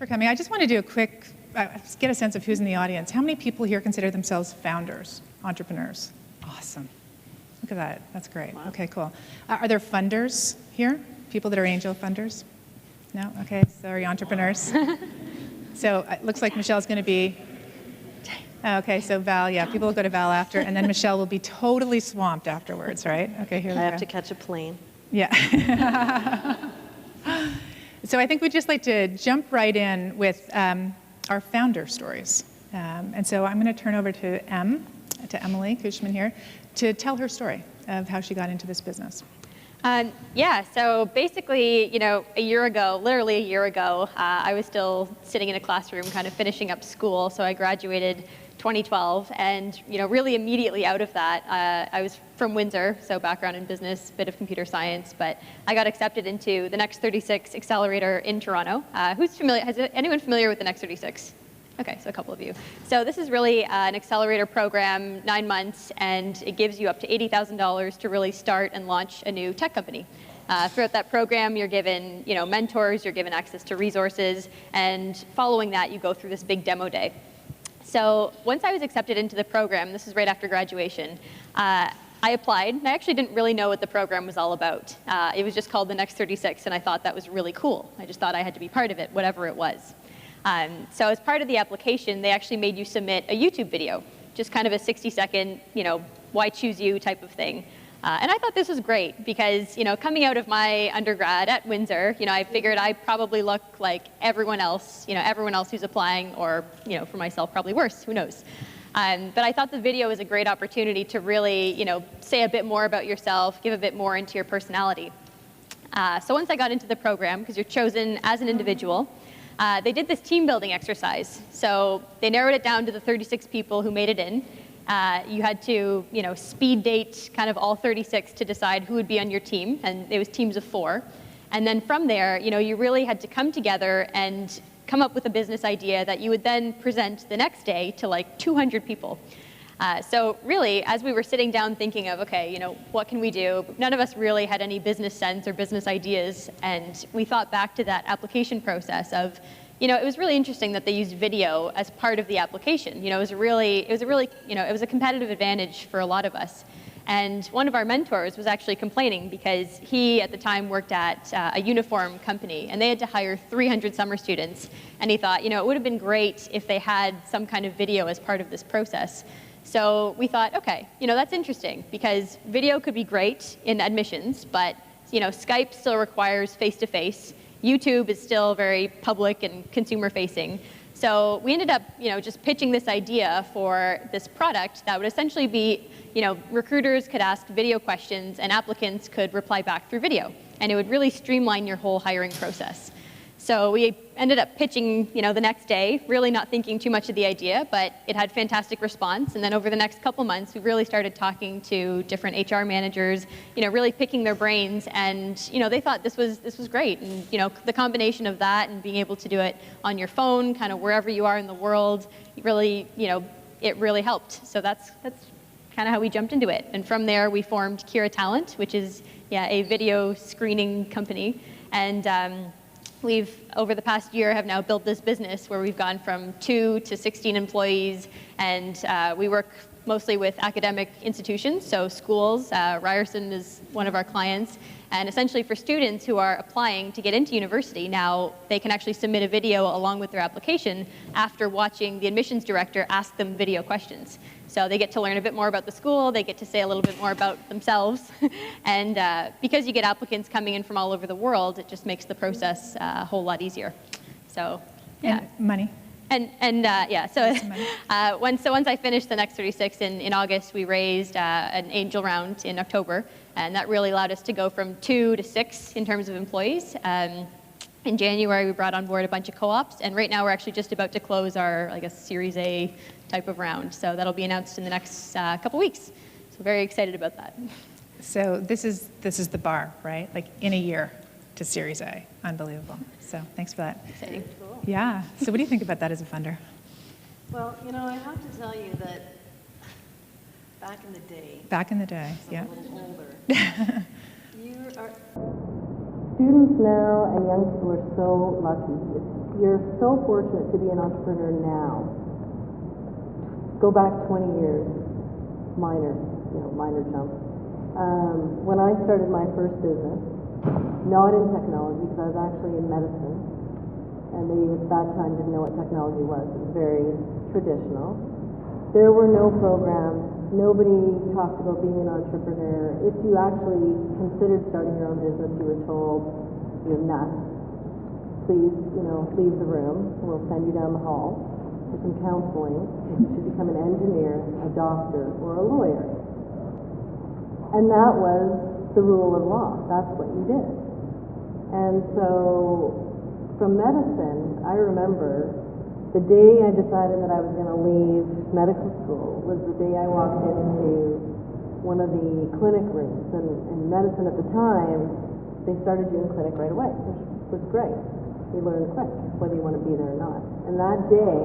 for coming. I just want to do a quick, get a sense of who's in the audience. How many people here consider themselves founders, entrepreneurs? Awesome. Look at that. That's great. Wow. Okay, cool. Are there funders here? People that are angel funders? No? Okay, sorry, entrepreneurs. So it looks like Michelle's going to be, okay, so Val, yeah, people will go to Val after, and then Michelle will be totally swamped afterwards, right? Okay, here we go. I have to catch a plane. Yeah. So I think we'd just like to jump right in with our founder stories. And so I'm going to turn over to Emily Cushman here, to tell her story of how she got into this business. Yeah, so basically, a year ago, literally a year ago, I was still sitting in a classroom kind of finishing up school. So I graduated 2012, and really immediately out of that, I was from Windsor, so background in business, bit of computer science, but I got accepted into the Next 36 Accelerator in Toronto. Who's familiar? Is anyone familiar with the Next 36? Okay, so a couple of you. So this is really an accelerator program, 9 months, and it gives you up to $80,000 to really start and launch a new tech company. Throughout that program, you're given mentors, you're given access to resources, and following that, you go through this big demo day. So once I was accepted into the program, this is right after graduation, I applied, and I actually didn't really know what the program was all about. It was just called the Next 36, and I thought that was really cool. I just thought I had to be part of it, whatever it was. So as part of the application, they actually made you submit a YouTube video, just kind of a 60-second, why choose you type of thing. And I thought this was great because, coming out of my undergrad at Windsor, I figured I probably look like everyone else who's applying, or, for myself, probably worse, who knows. But I thought the video was a great opportunity to really, say a bit more about yourself, give a bit more into your personality. So once I got into the program, because you're chosen as an individual, they did this team building exercise. So they narrowed it down to the 36 people who made it in. You had to, speed date kind of all 36 to decide who would be on your team, and it was teams of 4. And then from there, you really had to come together and come up with a business idea that you would then present the next day to like 200 people. So really, as we were sitting down thinking of, okay, what can we do? None of us really had any business sense or business ideas, and we thought back to that application process of, it was really interesting that they used video as part of the application. It was a competitive advantage for a lot of us. And one of our mentors was actually complaining because he, at the time, worked at a uniform company, and they had to hire 300 summer students. And he thought, it would have been great if they had some kind of video as part of this process. So we thought, okay, that's interesting because video could be great in admissions, but Skype still requires face-to-face. YouTube is still very public and consumer-facing. So we ended up, just pitching this idea for this product that would essentially be, recruiters could ask video questions and applicants could reply back through video, and it would really streamline your whole hiring process. So we ended up pitching, the next day, really not thinking too much of the idea, but it had fantastic response. And then over the next couple months, we really started talking to different HR managers, really picking their brains. And, they thought this was great. And, the combination of that and being able to do it on your phone, kind of wherever you are in the world, really, it really helped. So that's kind of how we jumped into it. And from there, we formed Kira Talent, which is, a video screening company. And we've, over the past year, have now built this business where we've gone from 2 to 16 employees, and we work mostly with academic institutions, so schools. Ryerson is one of our clients, and essentially for students who are applying to get into university, now they can actually submit a video along with their application after watching the admissions director ask them video questions. So they get to learn a bit more about the school, they get to say a little bit more about themselves, and because you get applicants coming in from all over the world, it just makes the process a whole lot easier. So, yeah. And money. Once I finished the Next 36 in August, we raised an angel round in October, and that really allowed us to go from 2 to 6 in terms of employees. In January, we brought on board a bunch of co-ops, and right now we're actually just about to close our, Series A type of round. So that'll be announced in the next couple weeks. So very excited about that. So this is the bar, right? Like in a year to Series A. Unbelievable. So thanks for that. Exciting. Cool. Yeah. So what do you think about that as a funder? Well, I have to tell you that back in the day, yeah. a little older, students now and young people are so lucky. It's you're so fortunate to be an entrepreneur now. Go back 20 years, minor jump. When I started my first business, not in technology, because I was actually in medicine, and they at that time didn't know what technology was. It was very traditional. There were no programs. Nobody talked about being an entrepreneur. If you actually considered starting your own business, you were told, you're nuts. Please, leave the room. We'll send you down the hall for some counseling. You should become an engineer, a doctor, or a lawyer. And that was the rule of law. That's what you did. And so from medicine, I remember the day I decided that I was going to leave medical school was the day I walked into one of the clinic rooms. And in medicine at the time, they started you in clinic right away, which was great. You learn quick, whether you want to be there or not. And that day,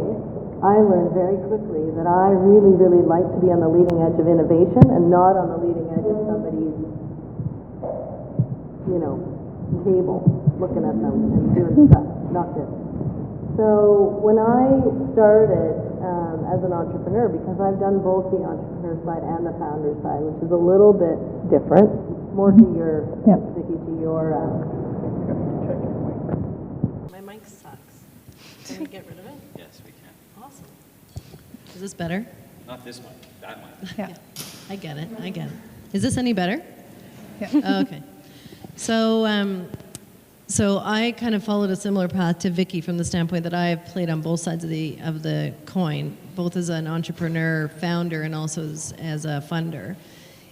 I learned very quickly that I really, really like to be on the leading edge of innovation and not on the leading edge of somebody's, table, looking at them and doing stuff. Not good. So when I started as an entrepreneur, because I've done both the entrepreneur side and the founder side, which is a little bit different, more to your, Vicki, to your... My mic sucks. Can we get rid of it? Yes, we can. Awesome. Is this better? Not this one, that one. Yeah. I get it. Is this any better? Yeah. Oh, okay. So I kind of followed a similar path to Vicki from the standpoint that I have played on both sides of the coin, both as an entrepreneur, founder, and also as a funder.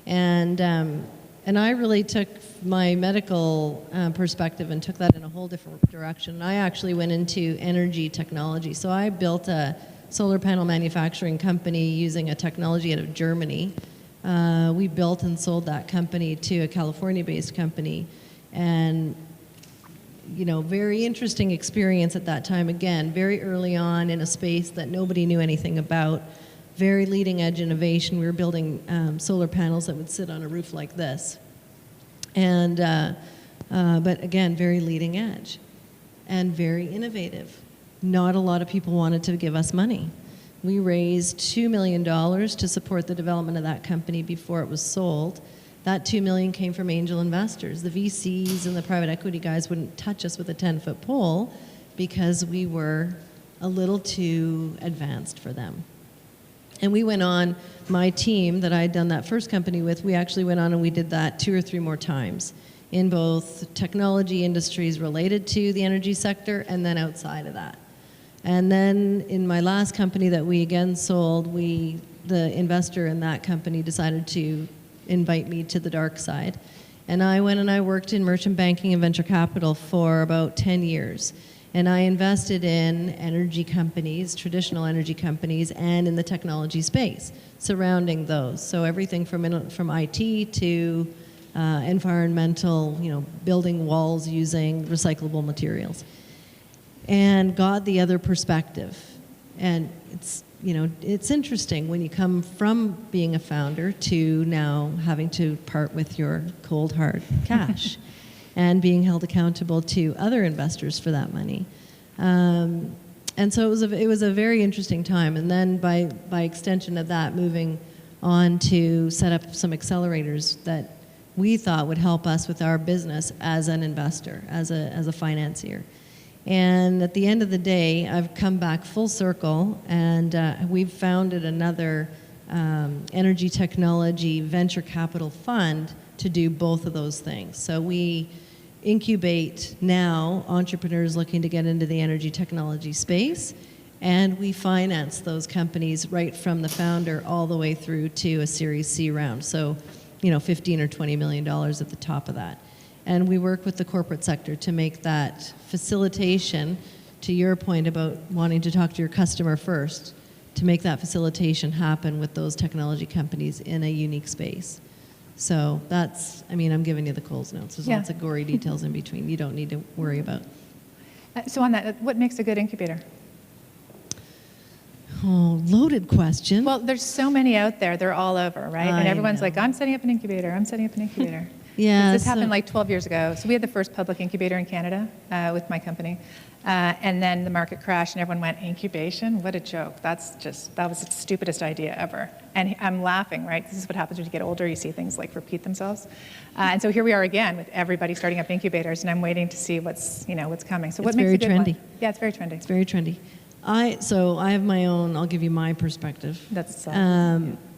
And I really took my medical perspective and took that in a whole different direction. I actually went into energy technology. So I built a solar panel manufacturing company using a technology out of Germany. We built and sold that company to a California-based company. And, very interesting experience at that time. Again, very early on in a space that nobody knew anything about. Very leading edge innovation. We were building solar panels that would sit on a roof like this. And, but again, very leading edge and very innovative. Not a lot of people wanted to give us money. We raised $2 million to support the development of that company before it was sold. That $2 million came from angel investors. The VCs and the private equity guys wouldn't touch us with a 10-foot pole because we were a little too advanced for them. And we went on, my team that I had done that first company with, we actually went on and we did that 2 or 3 more times in both technology industries related to the energy sector and then outside of that. And then in my last company that we again sold, the investor in that company decided to invite me to the dark side. And I went and I worked in merchant banking and venture capital for about 10 years. And I invested in energy companies, traditional energy companies, and in the technology space surrounding those. So everything from IT to environmental, building walls using recyclable materials. And got the other perspective. And it's interesting when you come from being a founder to now having to part with your cold hard cash and being held accountable to other investors for that money. And so it was a very interesting time. And then by extension of that, moving on to set up some accelerators that we thought would help us with our business as an investor, as a financier. And at the end of the day, I've come back full circle, and we've founded another energy technology venture capital fund to do both of those things. So we incubate now entrepreneurs looking to get into the energy technology space, and we finance those companies right from the founder all the way through to a Series C round. So, $15 or $20 million at the top of that. And we work with the corporate sector to make that facilitation, to your point about wanting to talk to your customer first, to make that facilitation happen with those technology companies in a unique space. So I'm giving you the Coles notes. There's lots of gory details in between you don't need to worry about. So on that, what makes a good incubator? Oh, loaded question. Well, there's so many out there. They're all over, right? And everyone's like, I'm setting up an incubator. I'm setting up an incubator. Yeah. This happened like 12 years ago. So we had the first public incubator in Canada with my company. And then the market crashed and everyone went, incubation? What a joke. That was the stupidest idea ever. And I'm laughing, right? This is what happens when you get older. You see things like repeat themselves. And so here we are again with everybody starting up incubators, and I'm waiting to see what's coming. So what makes a good one? Yeah, it's very trendy. It's very trendy. So I have my own, I'll give you my perspective. That's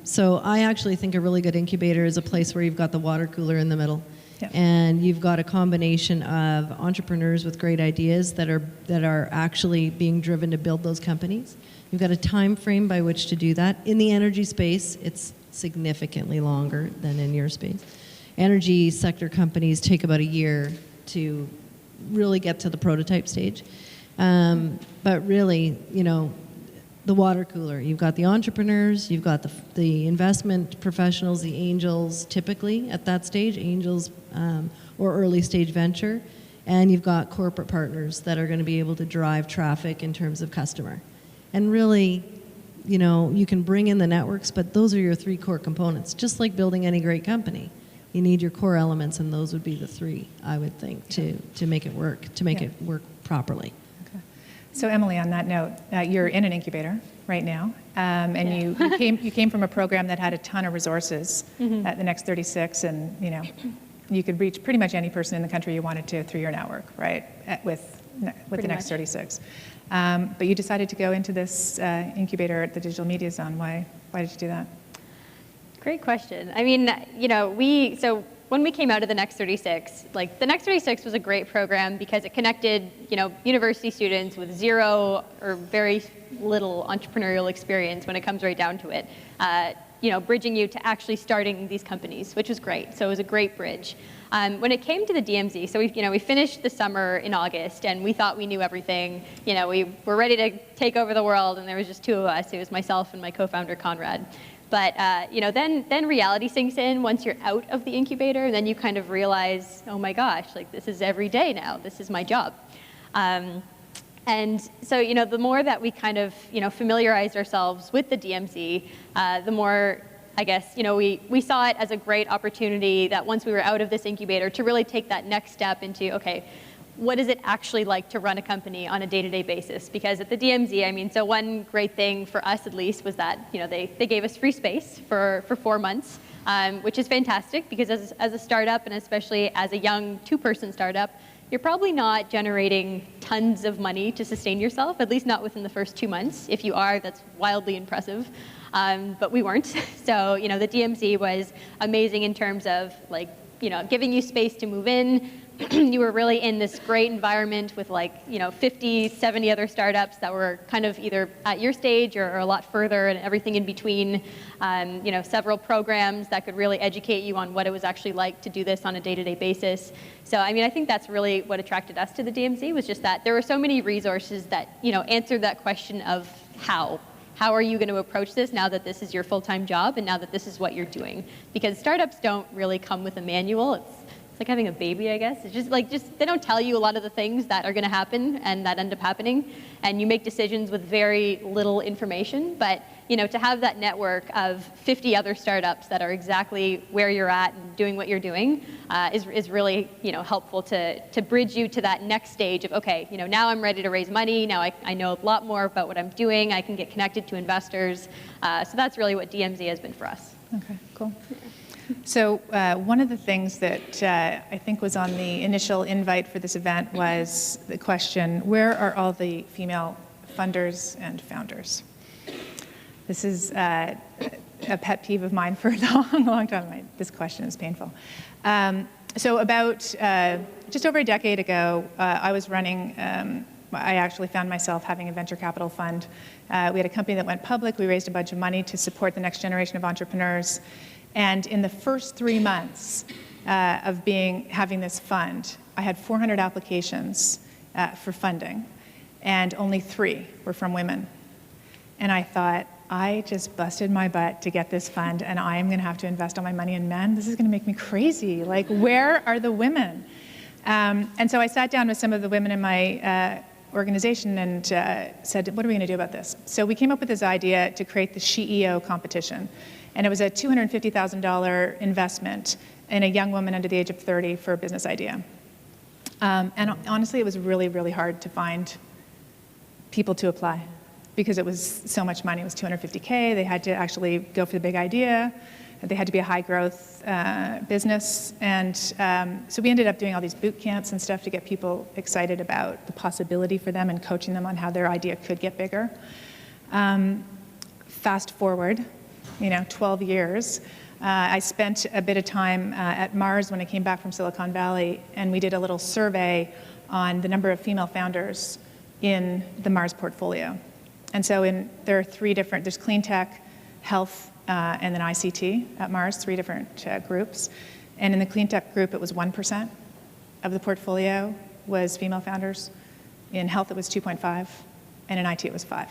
So I actually think a really good incubator is a place where you've got the water cooler in the middle. Yeah. And you've got a combination of entrepreneurs with great ideas that are actually being driven to build those companies. You've got a time frame by which to do that. In the energy space, it's significantly longer than in your space. Energy sector companies take about a year to really get to the prototype stage. But really, the water cooler, you've got the entrepreneurs, you've got the investment professionals, the angels, typically at that stage, angels or early stage venture, and you've got corporate partners that are going to be able to drive traffic in terms of customer. And really, you can bring in the networks, but those are your three core components. Just like building any great company, you need your core elements, and those would be the three, I would think, to make it work, it work properly. So Emily, on that note, you're in an incubator right now, and you came from a program that had a ton of resources at the Next 36, and you could reach pretty much any person in the country you wanted to through your network, right? With the Next 36, but you decided to go into this incubator at the Digital Media Zone. Why did you do that? Great question. I mean, when we came out of the Next 36, the Next 36 was a great program because it connected, university students with zero or very little entrepreneurial experience when it comes right down to it, bridging you to actually starting these companies, which was great. So it was a great bridge. When it came to the DMZ, so we finished the summer in August, and we thought we knew everything. We were ready to take over the world, and there was just two of us. It was myself and my co-founder Conrad. But then reality sinks in once you're out of the incubator, and then you kind of realize, oh my gosh, this is every day now. This is my job. And so the more that we kind of familiarized ourselves with the DMZ, the more I guess we saw it as a great opportunity that once we were out of this incubator to really take that next step into what is it actually like to run a company on a day-to-day basis? Because at the DMZ, so one great thing for us at least was that they gave us free space for 4 months, which is fantastic because as a startup, and especially as a young 2-person startup, you're probably not generating tons of money to sustain yourself, at least not within the first 2 months. If you are, that's wildly impressive. But we weren't. So the DMZ was amazing in terms of giving you space to move in. You were really in this great environment with 50, 70 other startups that were kind of either at your stage or a lot further, and everything in between. Several programs that could really educate you on what it was actually like to do this on a day-to-day basis. So I think that's really what attracted us to the DMZ, was just that there were so many resources that answered that question of how. How are you going to approach this now that this is your full-time job and now that this is what you're doing? Because startups don't really come with a manual. It's like having a baby, I guess. It's just they don't tell you a lot of the things that are going to happen and that end up happening, and you make decisions with very little information. But to have that network of 50 other startups that are exactly where you're at and doing what you're doing is really helpful to bridge you to that next stage of now I'm ready to raise money. Now I know a lot more about what I'm doing. I can get connected to investors. So that's really what DMZ has been for us. Okay, cool. So one of the things that I think was on the initial invite for this event was the question, where are all the female funders and founders? This is a pet peeve of mine for a long, long time. This question is painful. So about just over a decade ago, I was running, I actually found myself having a venture capital fund. We had a company that went public. We raised a bunch of money to support the next generation of entrepreneurs. And in the first 3 months of having this fund, I had 400 applications for funding, and only 3 were from women. And I thought, I just busted my butt to get this fund, and I am going to have to invest all my money in men. This is going to make me crazy. Where are the women? And so I sat down with some of the women in my organization and said, what are we going to do about this? So we came up with this idea to create the SheEO competition. And it was a $250,000 investment in a young woman under the age of 30 for a business idea. And honestly, it was really, really hard to find people to apply because it was so much money. It was $250K. They had to actually go for the big idea. They had to be a high-growth business. And so we ended up doing all these boot camps and stuff to get people excited about the possibility for them and coaching them on how their idea could get bigger. Fast forward, 12 years. I spent a bit of time at Mars when I came back from Silicon Valley, and we did a little survey on the number of female founders in the Mars portfolio. And so there are three different, there's clean tech, health, and then ICT at Mars, three different groups. And in the clean tech group, it was 1% of the portfolio was female founders. In health, it was 2.5, and in IT, it was 5.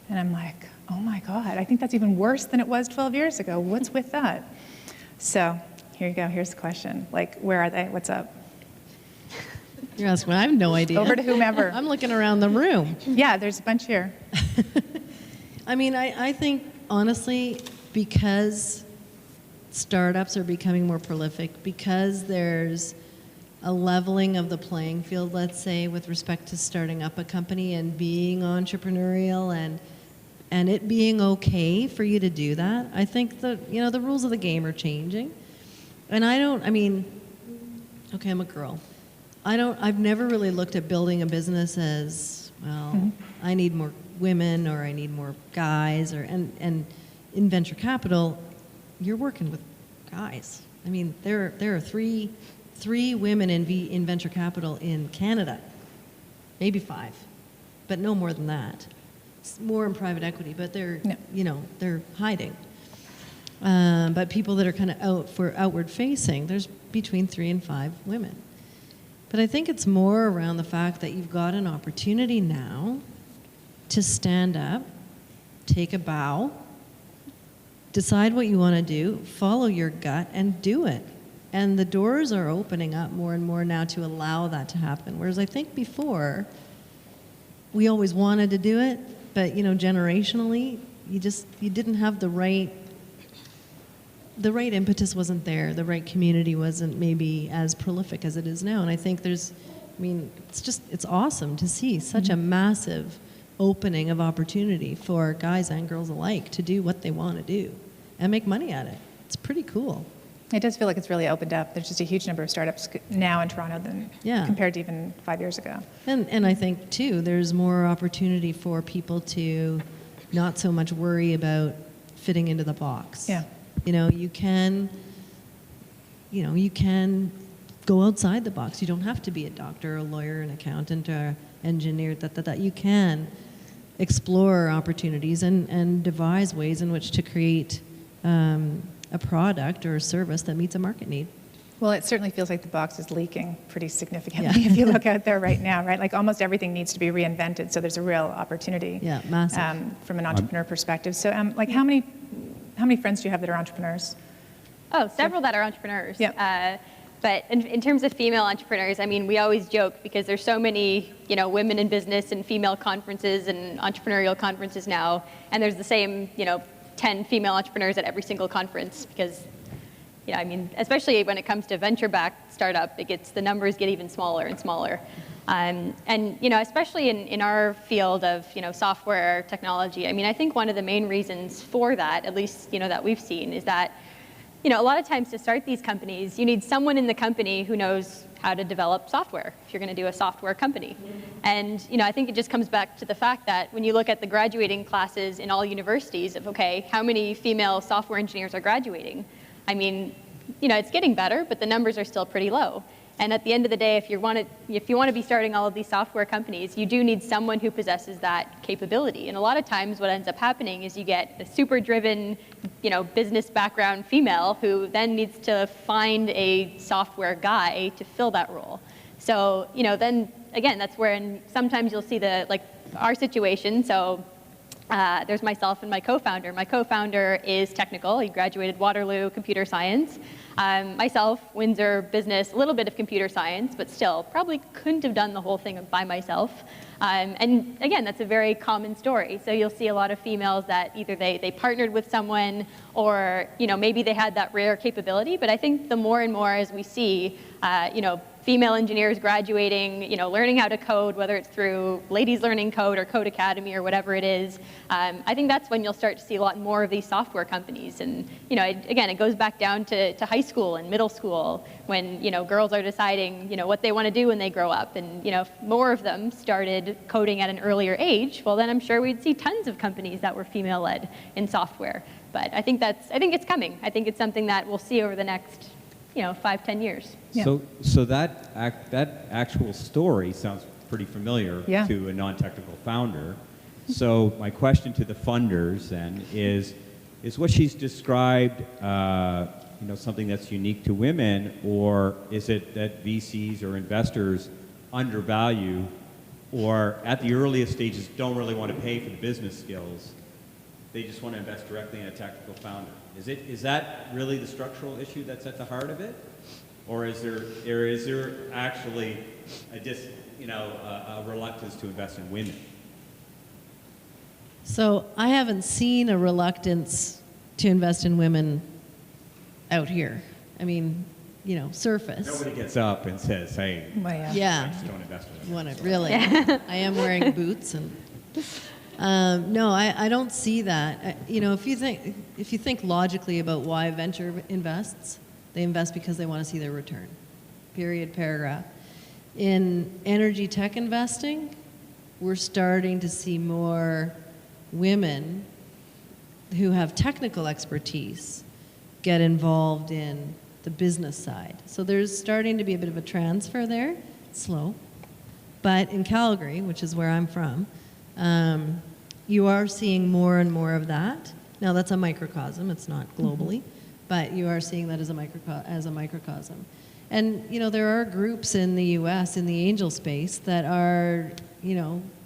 And I'm like, oh my God, I think that's even worse than it was 12 years ago. What's with that? So here you go, here's the question. Like, where are they? What's up? You're asking, I have no idea. Over to whomever. I'm looking around the room. Yeah, there's a bunch here. I mean, I think, honestly, because startups are becoming more prolific, because there's a leveling of the playing field, let's say, with respect to starting up a company and being entrepreneurial and it being okay for you to do that, I think the rules of the game are changing. And okay, I'm a girl. I've never really looked at building a business as, well, I need more women or I need more guys and in venture capital, you're working with guys. I mean, there are three women in venture capital in Canada, maybe 5, but no more than that. It's more in private equity, but they're hiding. But people that are kind of outward facing, there's between 3 and 5 women. But I think it's more around the fact that you've got an opportunity now to stand up, take a bow, decide what you want to do, follow your gut, and do it. And the doors are opening up more and more now to allow that to happen. Whereas I think before, we always wanted to do it, but generationally, you didn't have the right impetus wasn't there. The right community wasn't maybe as prolific as it is now. And I think it's awesome to see such a massive opening of opportunity for guys and girls alike to do what they want to do and make money at it. It's pretty cool. It does feel like it's really opened up. There's just a huge number of startups now in Toronto than compared to even 5 years ago. And I think, too, there's more opportunity for people to not so much worry about fitting into the box. Yeah. You can go outside the box. You don't have to be a doctor, a lawyer, an accountant, or engineer. You can explore opportunities and devise ways in which to create a product or a service that meets a market need. Well, it certainly feels like the box is leaking pretty significantly if you look out there right now, right? Like almost everything needs to be reinvented, so there's a real opportunity massive. From an entrepreneur perspective. So how many friends do you have that are entrepreneurs? Oh, several that are entrepreneurs. Yeah. But in terms of female entrepreneurs, I mean, we always joke because there's so many, women in business and female conferences and entrepreneurial conferences now, and there's the same, 10 female entrepreneurs at every single conference because, especially when it comes to venture-backed startup, the numbers get even smaller and smaller. And especially in our field of, software technology, I think one of the main reasons for that, at least, that we've seen is that, a lot of times to start these companies, you need someone in the company who knows how to develop software if you're going to do a software company. And, I think it just comes back to the fact that when you look at the graduating classes in all universities of, okay, how many female software engineers are graduating? It's getting better, but the numbers are still pretty low. And at the end of the day, if you want to be starting all of these software companies, you do need someone who possesses that capability. And a lot of times what ends up happening is you get a super driven, business background female who then needs to find a software guy to fill that role. So, then again, that's where sometimes you'll see our situation. So there's myself and my co-founder. My co-founder is technical. He graduated Waterloo Computer Science. Myself, Windsor Business, a little bit of computer science, but still probably couldn't have done the whole thing by myself. And again, that's a very common story. So you'll see a lot of females that either they partnered with someone or maybe they had that rare capability. But I think the more and more as we see, female engineers graduating, learning how to code, whether it's through Ladies Learning Code or Code Academy or whatever it is. I think that's when you'll start to see a lot more of these software companies. And, again, it goes back down to high school and middle school when, girls are deciding, what they want to do when they grow up. And, if more of them started coding at an earlier age, well, then I'm sure we'd see tons of companies that were female-led in software. But I think it's coming. I think it's something that we'll see over the next 5-10 years. Yeah. So that actual story sounds pretty familiar to a non-technical founder. So my question to the funders then is what she's described something that's unique to women, or is it that VCs or investors undervalue or at the earliest stages don't really want to pay for the business skills? They just want to invest directly in a technical founder. Is that really the structural issue that's at the heart of it, or is there actually a reluctance to invest in women? So I haven't seen a reluctance to invest in women out here. I mean, surface. Nobody gets up and says, "Hey, yeah, just don't invest in women." Really? I am wearing boots and. No, I don't see that. If you think logically about why venture invests, they invest because they want to see their return. Period, paragraph. In energy tech investing, we're starting to see more women who have technical expertise get involved in the business side. So there's starting to be a bit of a transfer there. It's slow. But in Calgary, which is where I'm from, you are seeing more and more of that. Now that's a microcosm, it's not globally, but you are seeing that as a microcosm. And there are groups in the US in the angel space that are,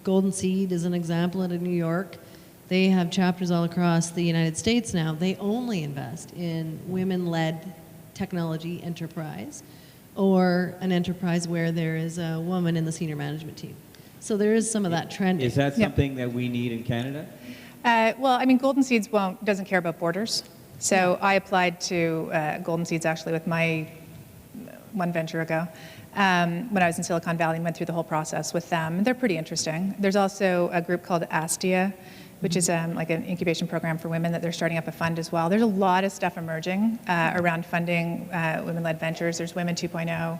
Golden Seed is an example out of New York. They have chapters all across the United States now. They only invest in women-led technology enterprise, or an enterprise where there is a woman in the senior management team. So there is some of that trend. Is that something that we need in Canada? Golden Seeds doesn't care about borders. So I applied to Golden Seeds actually with my one venture ago when I was in Silicon Valley and went through the whole process with them. They're pretty interesting. There's also a group called Astia, which is like an incubation program for women that they're starting up a fund as well. There's a lot of stuff emerging around funding women-led ventures. There's Women 2.0.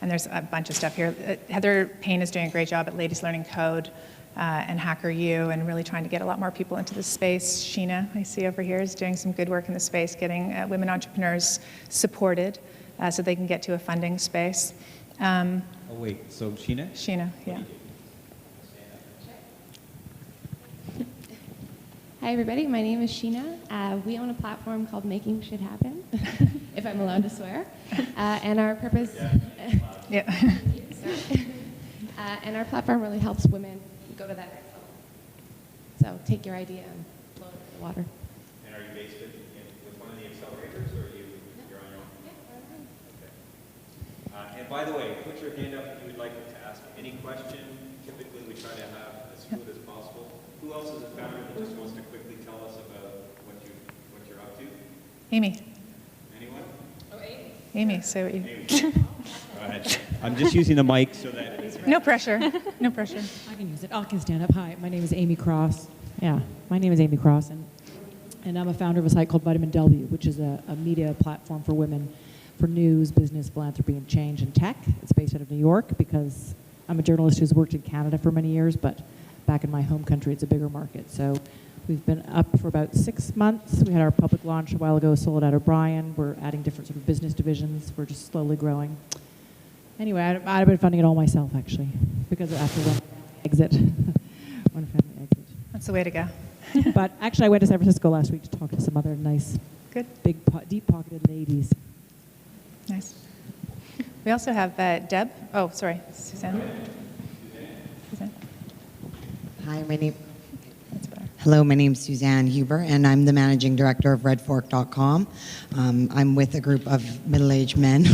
And there's a bunch of stuff here. Heather Payne is doing a great job at Ladies Learning Code and HackerU, and really trying to get a lot more people into the space. Sheena, I see over here, is doing some good work in the space, getting women entrepreneurs supported so they can get to a funding space. So Sheena? Sheena, yeah. Hi, everybody. My name is Sheena. We own a platform called Making Shit Happen, if I'm allowed to swear. And our purpose... and our platform really helps women go to that next level. So take your idea and blow it in the water. And are you based with one of the accelerators, or you're on your own? Yeah, Okay. And by the way, put your hand up if you would like to ask any question. Typically, we try to have as smooth as possible. Who else is a founder that just wants to quickly tell us about what you're up to? Amy. Anyone? Oh, Amy. Amy, say what you... Amy. Go ahead. I'm just using the mic so that... No pressure. No pressure. I can use it. I can stand up. Hi, my name is Amy Cross. Yeah, my name is Amy Cross, and I'm a founder of a site called Vitamin W, which is a media platform for women for news, business, philanthropy, and change in tech. It's based out of New York because I'm a journalist who's worked in Canada for many years, but back in my home country, it's a bigger market. So we've been up for about 6 months. We had our public launch a while ago, sold out O'Brien. We're adding different sort of business divisions. We're just slowly growing. Anyway, I've been funding it all myself, actually, because after one exit. One family exit. That's the way to go. But actually, I went to San Francisco last week to talk to some other nice, Good. big, deep-pocketed ladies. Nice. We also have Deb. Oh, sorry, Suzanne. Suzanne. Hi, my name. That's better. Hello, my name's Suzanne Huber, and I'm the managing director of redfork.com. I'm with a group of middle-aged men,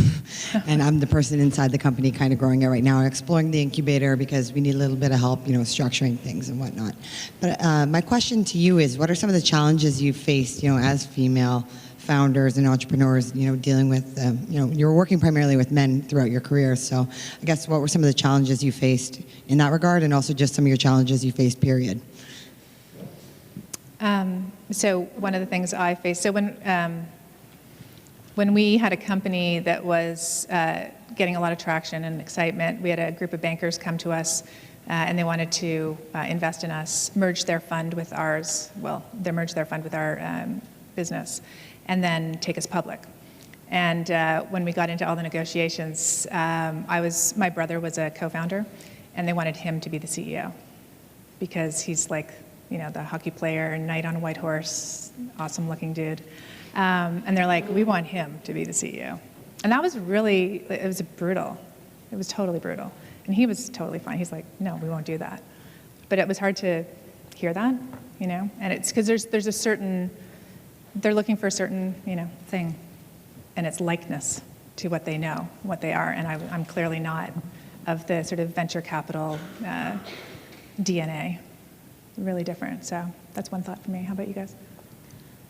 and I'm the person inside the company kind of growing it right now, exploring the incubator because we need a little bit of help, structuring things and whatnot. But my question to you is, what are some of the challenges you've faced, as female founders and entrepreneurs, dealing with, you were working primarily with men throughout your career. So I guess what were some of the challenges you faced in that regard, and also just some of your challenges you faced, period? So one of the things I faced, so when we had a company that was getting a lot of traction and excitement, we had a group of bankers come to us and they wanted to invest in us, merge their fund with ours. Well, they merged their fund with our business, and then take us public. And when we got into all the negotiations, my brother was a co-founder, and they wanted him to be the CEO because he's like, the hockey player, knight on a white horse, awesome looking dude. And they're like, we want him to be the CEO. And that was it was brutal. It was totally brutal. And he was totally fine. He's like, no, we won't do that. But it was hard to hear that, and it's because there's a certain, they're looking for a certain, thing, and it's likeness to what they know, what they are. And I'm clearly not of the sort of venture capital DNA. Really different. So that's one thought for me. How about you guys?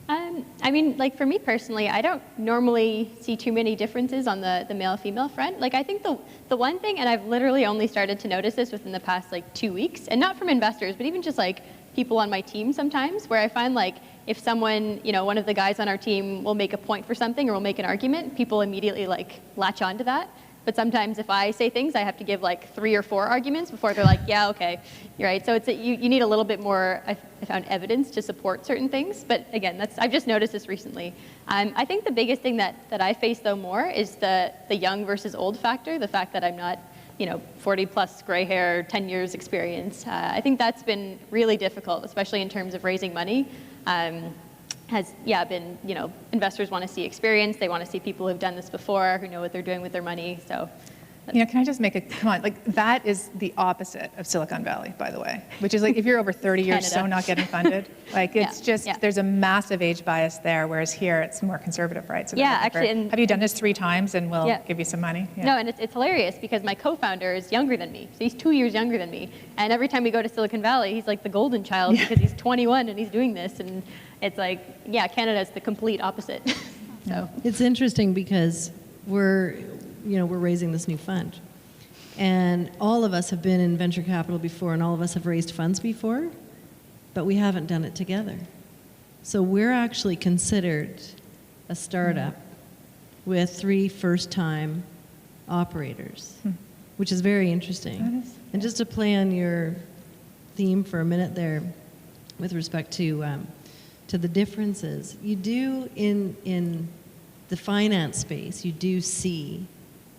For me personally, I don't normally see too many differences on the male-female front. I think the one thing, and I've literally only started to notice this within the past 2 weeks, and not from investors, but even just people on my team sometimes, where I find if someone, one of the guys on our team will make a point for something or will make an argument, people immediately latch onto that. But sometimes if I say things, I have to give 3 or 4 arguments before they're like, yeah, okay, you're right. So you need a little bit more, I found, evidence to support certain things. But again, I've just noticed this recently. I think the biggest thing that I face though more is the young versus old factor, the fact that I'm not 40 plus gray hair, 10 years experience. I think that's been really difficult, especially in terms of raising money. Been, investors want to see experience. They want to see people who've done this before, who know what they're doing with their money. So, can I just make that is the opposite of Silicon Valley, by the way, which is if you're over 30, you're so not getting funded. There's a massive age bias there, whereas here it's more conservative, right? So actually. Have you done this 3 times and we'll give you some money? Yeah. No, and it's hilarious because my co-founder is younger than me. So he's 2 years younger than me. And every time we go to Silicon Valley, he's like the golden child because he's 21 and he's doing this. And it's Canada's the complete opposite. So it's interesting because we're raising this new fund, and all of us have been in venture capital before, and all of us have raised funds before, but we haven't done it together. So we're actually considered a startup with 3 first-time operators, which is very interesting. And just to play on your theme for a minute there, with respect to the differences, you do in the finance space, you do see,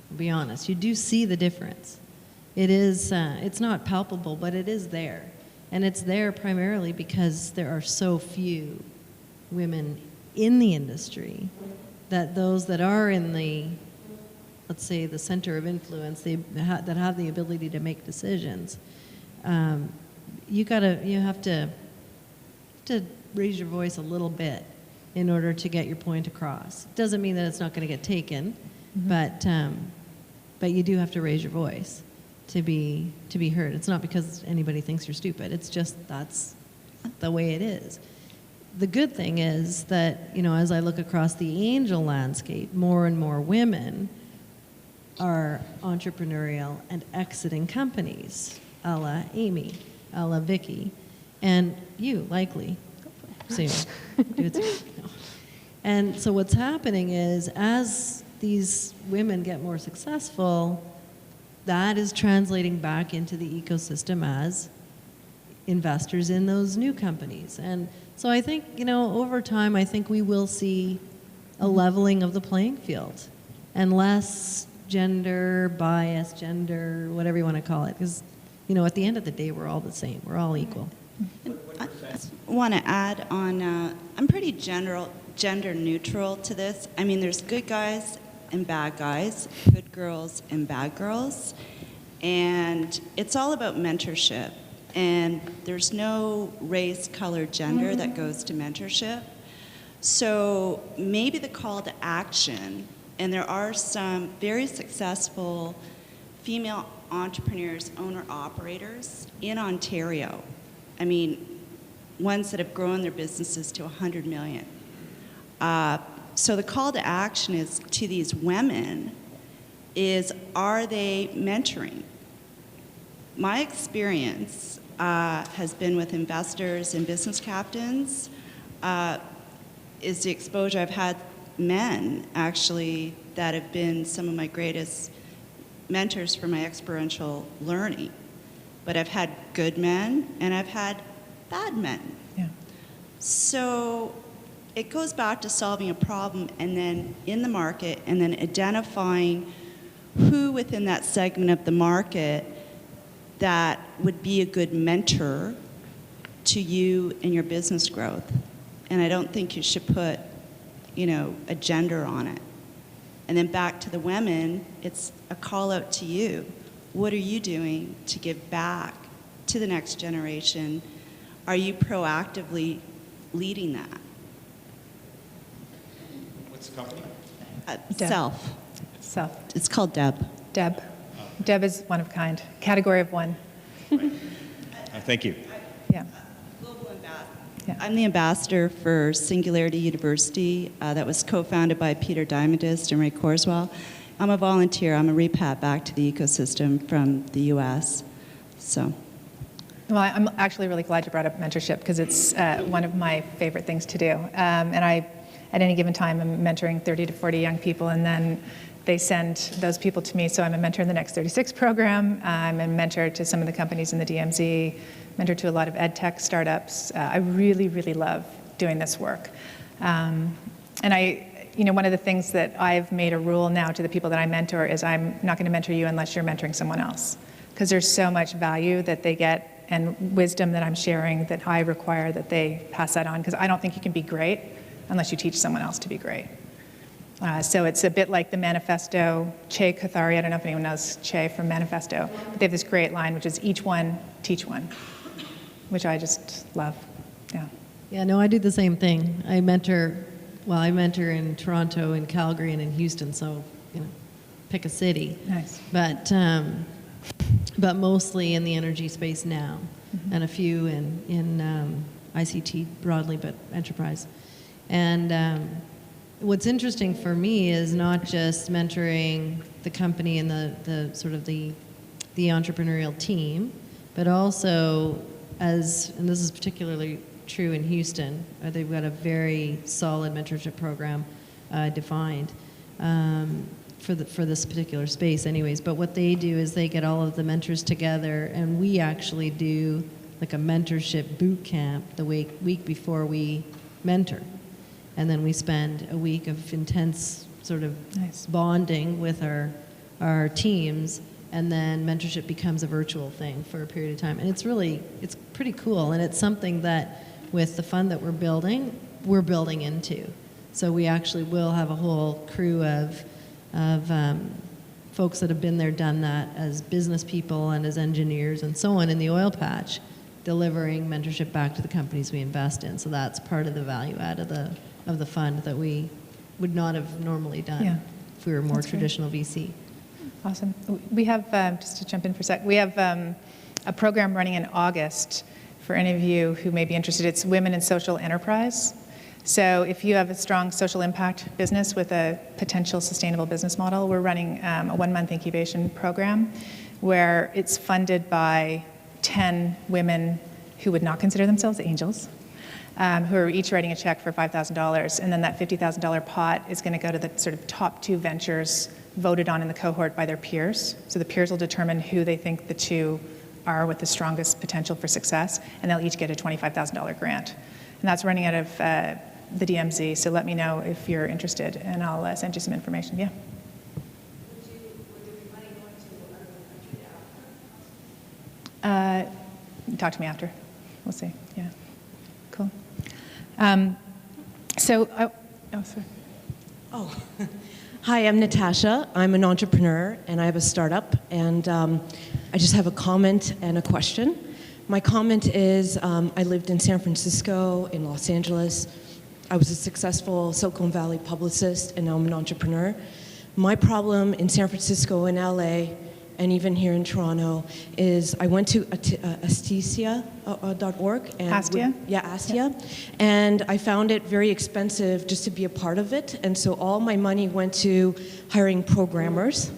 I'll be honest, you do see the difference. It is, it's not palpable, but it is there. And it's there primarily because there are so few women in the industry that those that are in the, let's say, the center of influence, that have the ability to make decisions, you have to raise your voice a little bit in order to get your point across. Doesn't mean that it's not going to get taken, but you do have to raise your voice to be heard. It's not because anybody thinks you're stupid. It's just that's the way it is. The good thing is that, as I look across the angel landscape, more and more women are entrepreneurial and exiting companies, a la Amy, a la Vicky, and you, likely. Soon. No. And so what's happening is, as these women get more successful, that is translating back into the ecosystem as investors in those new companies. And so I think, over time, I think we will see a leveling of the playing field and less gender bias, whatever you want to call it. Because, at the end of the day, we're all the same. We're all equal. I want to add on, I'm pretty gender neutral to this. I mean, there's good guys and bad guys, good girls and bad girls, and it's all about mentorship. And there's no race, color, gender that goes to mentorship. So maybe the call to action, and there are some very successful female entrepreneurs, owner-operators in Ontario. I mean, ones that have grown their businesses to 100 million. So the call to action is to these women is, are they mentoring? My experience has been with investors and business captains, is the exposure I've had men actually that have been some of my greatest mentors for my experiential learning. But I've had good men and I've had bad men. Yeah. So it goes back to solving a problem and then in the market and then identifying who within that segment of the market that would be a good mentor to you in your business growth. And I don't think you should put, a gender on it. And then back to the women, it's a call out to you. What are you doing to give back to the next generation? Are you proactively leading that? What's the company? Self. Self. It's called Deb. Deb. Deb is one of kind. Category of one. Thank you. Yeah. Global ambassador. Yeah. I'm the ambassador for Singularity University that was co-founded by Peter Diamandis and Ray Corswell. I'm a volunteer. I'm a repat back to the ecosystem from the U.S. So. Well, I'm actually really glad you brought up mentorship because it's one of my favorite things to do. And I, at any given time, I'm mentoring 30 to 40 young people, and then they send those people to me. So I'm a mentor in the Next 36 program. I'm a mentor to some of the companies in the DMZ, mentor to a lot of ed tech startups. I really, really love doing this work. And one of the things that I've made a rule now to the people that I mentor is I'm not going to mentor you unless you're mentoring someone else. Because there's so much value that they get and wisdom that I'm sharing that I require that they pass that on. Because I don't think you can be great unless you teach someone else to be great. So it's a bit like the manifesto, Che Cathari, I don't know if anyone knows Che from Manifesto, but they have this great line, which is each one, teach one, which I just love, yeah. Yeah, no, I do the same thing. I mentor in Toronto, in Calgary, and in Houston, so, pick a city. Nice. But mostly in the energy space now, and a few in ICT broadly, but enterprise. And what's interesting for me is not just mentoring the company and the sort of the entrepreneurial team, but also and this is particularly true in Houston, they've got a very solid mentorship program defined for this particular space anyways. But what they do is they get all of the mentors together, and we actually do like a mentorship boot camp the week before we mentor. And then we spend a week of intense sort of bonding with our teams, and then mentorship becomes a virtual thing for a period of time. And it's pretty cool, and it's something that with the fund that we're building into. So we actually will have a whole crew of folks that have been there, done that as business people and as engineers and so on in the oil patch, delivering mentorship back to the companies we invest in. So that's part of the value add of the fund that we would not have normally done if we were more traditional VC. Awesome. We have, just to jump in for a sec, we have a program running in August for any of you who may be interested. It's Women in Social Enterprise. So if you have a strong social impact business with a potential sustainable business model, we're running a 1-month incubation program where it's funded by 10 women who would not consider themselves angels, who are each writing a check for $5,000, and then that $50,000 pot is going to go to the sort of top 2 ventures voted on in the cohort by their peers. So the peers will determine who they think the 2 are with the strongest potential for success, and they'll each get a $25,000 grant. And that's running out of the DMZ, so let me know if you're interested, and I'll send you some information. Yeah. Would there be money going to other country after? Talk to me after. We'll see. Yeah. Cool. Sorry. Oh, hi, I'm Natasha. I'm an entrepreneur, and I have a startup, and I just have a comment and a question. My comment is I lived in San Francisco, in Los Angeles. I was a successful Silicon Valley publicist, and now I'm an entrepreneur. My problem in San Francisco and LA and even here in Toronto, is I went to Astia.org. Astia? Astia. And I found it very expensive just to be a part of it. And so all my money went to hiring programmers.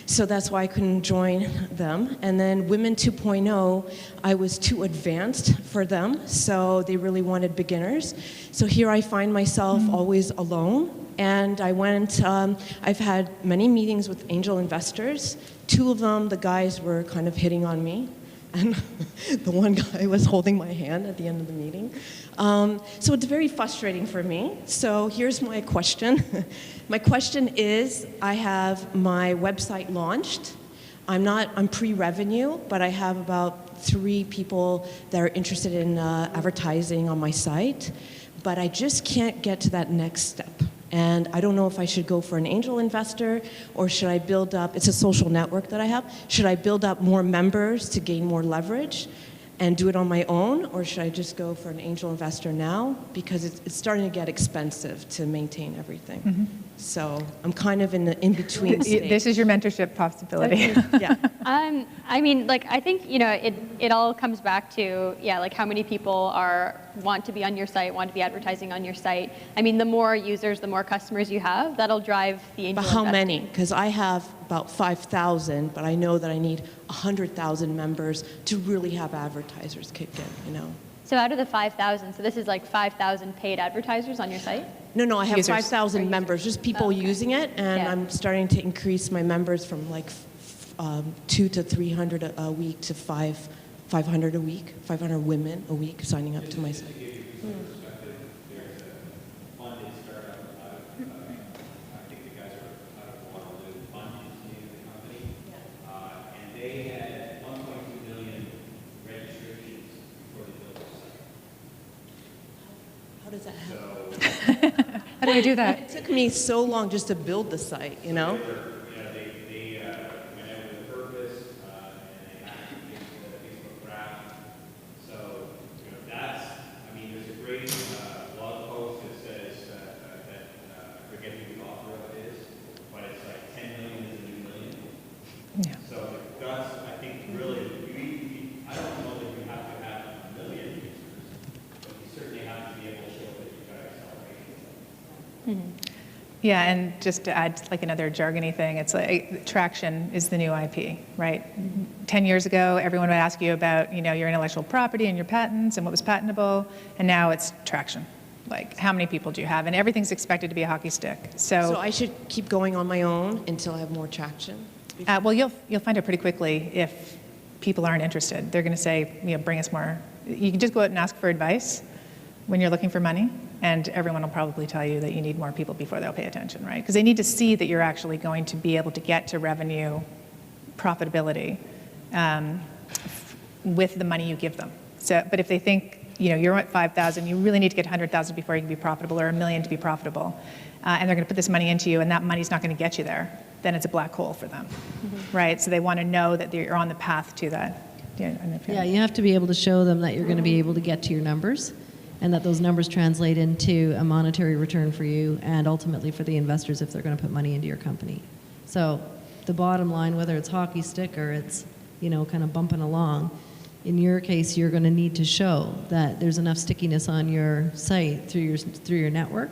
So that's why I couldn't join them. And then Women 2.0, I was too advanced for them, so they really wanted beginners. So here I find myself always alone. And I went, I've had many meetings with angel investors. 2 of them, the guys were kind of hitting on me. And the one guy was holding my hand at the end of the meeting. So it's very frustrating for me. So here's my question. My question is, I have my website launched. I'm pre-revenue, but I have about 3 people that are interested in advertising on my site. But I just can't get to that next step. And I don't know if I should go for an angel investor or should I build up, it's a social network that I have, should I build up more members to gain more leverage and do it on my own, or should I just go for an angel investor now? Because it's starting to get expensive to maintain everything. Mm-hmm. So I'm kind of in the in-between stage. This is your mentorship possibility. Yeah. I mean, like, I think, you know, it all comes back to, like how many people want to be on your site, want to be advertising on your site. I mean, the more users, the more customers you have, that'll drive the angel But how investing. many? Because I have about 5,000, but I know that I need 100,000 members to really have advertisers kick in, you know? So out of the 5,000, so this is like 5,000 paid advertisers on your site? No, I have Users. 5,000 members, just people using it, and Yeah. I'm starting to increase my members from like 2 to 300 a week to 500 a week, 500 women a week signing up to my site. How does that happen? How do we do that? It took me so long just to build the site, you know? They went out with a purpose, and they actually get the Facebook graph. So, that's, I mean, there's a great blog post that says that I forget who the author of it is, but it's like 10 million is a new million. Yeah. So that's, I think, really, I don't know that you have to have a million users, but you certainly have to be able to show that you've got acceleration. Mm-hmm. Yeah, and just to add like another jargony thing, it's like traction is the new IP, right? 10 years ago, everyone would ask you about, your intellectual property and your patents and what was patentable, and now it's traction. Like, how many people do you have? And everything's expected to be a hockey stick. So I should keep going on my own until I have more traction? Well, you'll find out pretty quickly if people aren't interested. They're going to say, bring us more. You can just go out and ask for advice when you're looking for money, and everyone will probably tell you that you need more people before they'll pay attention, right? Because they need to see that you're actually going to be able to get to revenue profitability with the money you give them. So, but if they think, you're at 5,000, you really need to get 100,000 before you can be profitable, or $1 million to be profitable, and they're going to put this money into you, and that money's not going to get you there, then it's a black hole for them, right? So they want to know that you're on the path to that. Yeah, you have to be able to show them that you're going to be able to get to your numbers, and that those numbers translate into a monetary return for you and ultimately for the investors if they're going to put money into your company. So the bottom line, whether it's hockey stick or it's, kind of bumping along, in your case, you're going to need to show that there's enough stickiness on your site through your network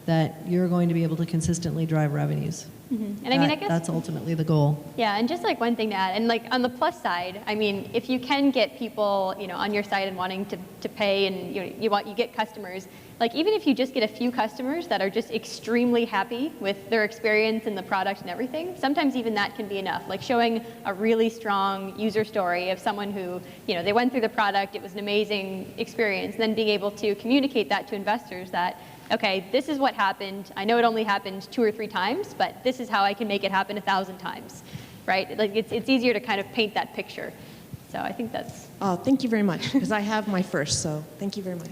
that you're going to be able to consistently drive revenues. Mm-hmm. And I guess that's ultimately the goal. Yeah, and just like one thing to add, and like on the plus side, if you can get people, on your site and wanting to pay, and you get customers, like even if you just get a few customers that are just extremely happy with their experience and the product and everything, sometimes even that can be enough. Like showing a really strong user story of someone who, they went through the product, it was an amazing experience, and then being able to communicate that to investors that, okay, this is what happened. I know it only happened 2 or 3 times, but this is how I can make it happen 1,000 times, right? Like it's easier to kind of paint that picture. So I think that's. Oh, thank you very much, because I have my first, so thank you very much.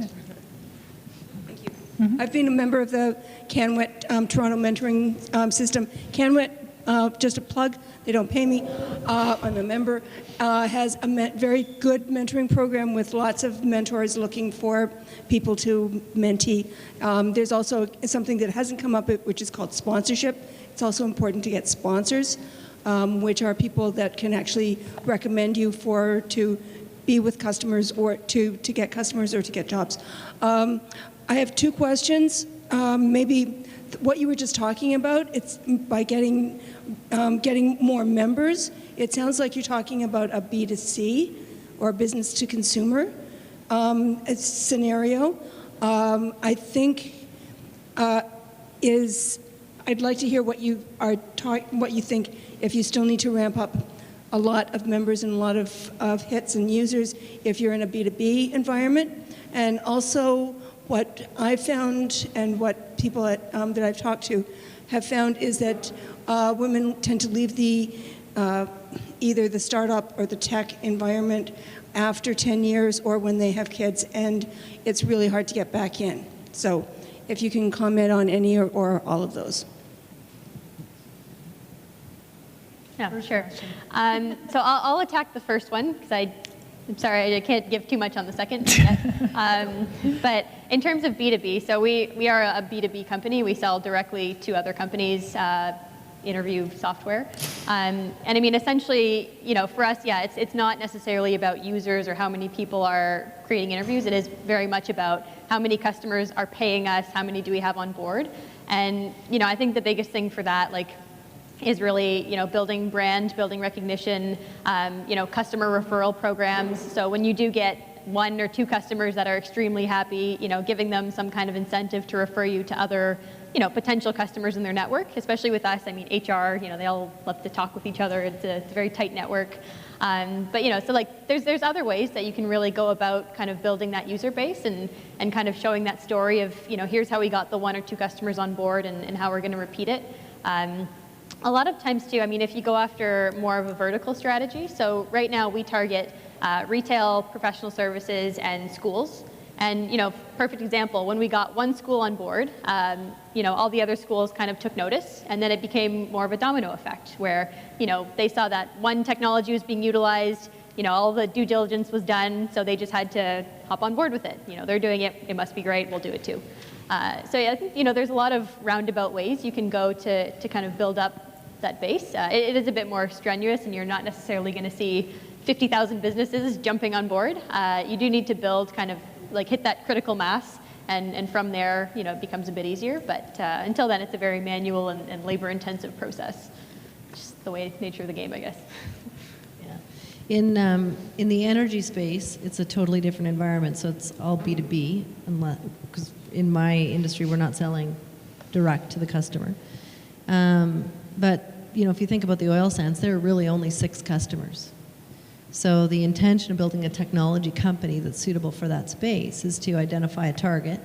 Thank you. Mm-hmm. I've been a member of the CanWet Toronto mentoring system. CanWet, just a plug, they don't pay me. I'm a member, has a very good mentoring program with lots of mentors looking for people to mentee. There's also something that hasn't come up, which is called sponsorship. It's also important to get sponsors. which are people that can actually recommend you to be with customers or to get customers or to get jobs. I have two questions. Maybe what you were just talking about, it's by getting more members. It sounds like you're talking about a B2C or business to consumer scenario. I think I'd like to hear what you think if you still need to ramp up a lot of members and a lot of hits and users if you're in a B2B environment. And also what I found and what people that I've talked to have found is that women tend to leave either the startup or the tech environment after 10 years or when they have kids, and it's really hard to get back in. So if you can comment on any or all of those. Yeah, sure. So I'll attack the first one because I'm sorry, I can't give too much on the second. But in terms of B2B, so we are a B2B company. We sell directly to other companies, interview software. And I mean, essentially, for us, yeah, it's not necessarily about users or how many people are creating interviews. It is very much about how many customers are paying us, how many do we have on board. And, I think the biggest thing for that, is really, building brand, building recognition, customer referral programs. So when you do get 1 or 2 customers that are extremely happy, giving them some kind of incentive to refer you to other, potential customers in their network, especially with us. I mean, HR, they all love to talk with each other. It's a very tight network. But, so there's other ways that you can really go about kind of building that user base and kind of showing that story of, here's how we got the 1 or 2 customers on board and how we're going to repeat it. A lot of times too, I mean, if you go after more of a vertical strategy, so right now we target retail, professional services, and schools. And, perfect example, when we got 1 school on board, all the other schools kind of took notice, and then it became more of a domino effect where, they saw that 1 technology was being utilized, all the due diligence was done, so they just had to hop on board with it. They're doing it, it must be great, we'll do it too. So yeah, I think, there's a lot of roundabout ways you can go to kind of build up that base. It is a bit more strenuous, and you're not necessarily going to see 50,000 businesses jumping on board. You do need to build kind of hit that critical mass, and from there, it becomes a bit easier. But until then, it's a very manual and labor-intensive process. Just the nature of the game, I guess. Yeah. In the energy space, it's a totally different environment. So it's all B2B, because in my industry, we're not selling direct to the customer. But if you think about the oil sands, there are really only 6 customers. So the intention of building a technology company that's suitable for that space is to identify a target,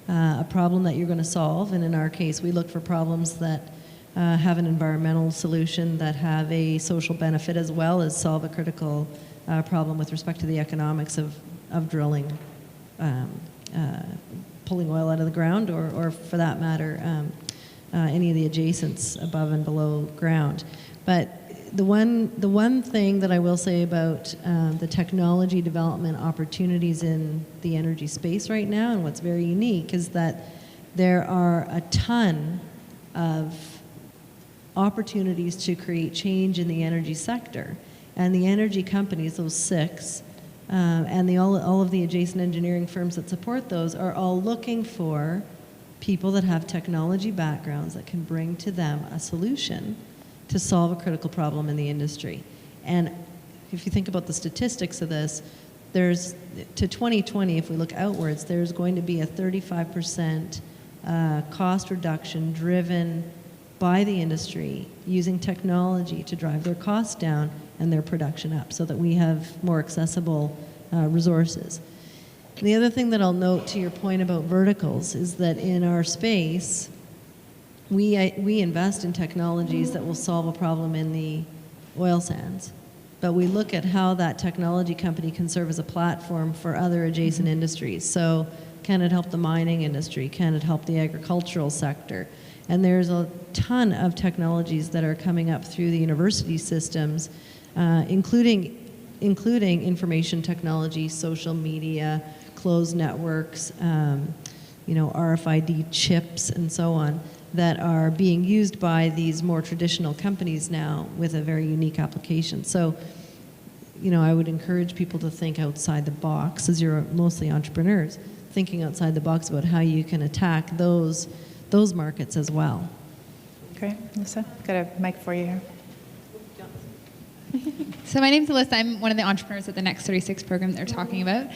a problem that you're going to solve, and in our case, we look for problems that have an environmental solution, that have a social benefit, as well as solve a critical problem with respect to the economics of drilling, pulling oil out of the ground, or for that matter, any of the adjacents above and below ground. But the one thing that I will say about the technology development opportunities in the energy space right now, and what's very unique, is that there are a ton of opportunities to create change in the energy sector. And the energy companies, those 6, and all of the adjacent engineering firms that support those, are all looking for people that have technology backgrounds that can bring to them a solution to solve a critical problem in the industry. And if you think about the statistics of this, there's, to 2020, if we look outwards, there's going to be a 35% cost reduction driven by the industry using technology to drive their costs down and their production up so that we have more accessible resources. The other thing that I'll note to your point about verticals is that in our space, we invest in technologies that will solve a problem in the oil sands, but we look at how that technology company can serve as a platform for other adjacent industries. So can it help the mining industry? Can it help the agricultural sector? And there's a ton of technologies that are coming up through the university systems, including information technology, social media, closed networks, RFID chips, and so on, that are being used by these more traditional companies now with a very unique application. So, I would encourage people to think outside the box, as you're mostly entrepreneurs, thinking outside the box about how you can attack those markets as well. Great. Alyssa, got a mic for you here. So my name's Alyssa. I'm one of the entrepreneurs at the Next 36 program that they're talking about.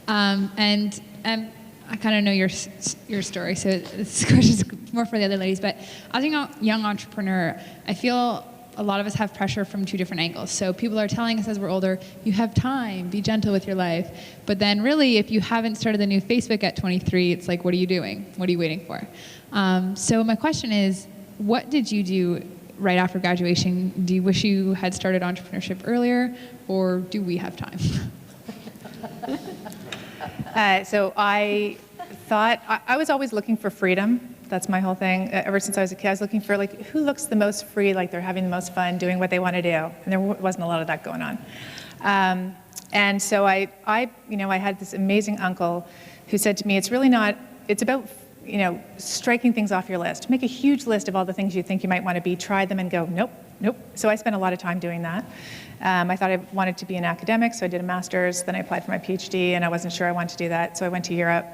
And I kind of know your story, so this question is more for the other ladies. But as a young entrepreneur, I feel a lot of us have pressure from two different angles. So people are telling us as we're older, you have time, be gentle with your life. But then really, if you haven't started the new Facebook at 23, it's like, what are you doing? What are you waiting for? So my question is, what did you do right after graduation? Do you wish you had started entrepreneurship earlier, or do we have time? So I thought, I was always looking for freedom. That's my whole thing. Ever since I was a kid, I was looking for who looks the most free, like they're having the most fun doing what they want to do. And there wasn't a lot of that going on. And so I had this amazing uncle who said to me, it's really not, it's about, striking things off your list. Make a huge list of all the things you think you might want to be, try them and go, nope. So I spent a lot of time doing that. I thought I wanted to be an academic, so I did a master's, then I applied for my PhD, and I wasn't sure I wanted to do that, so I went to Europe.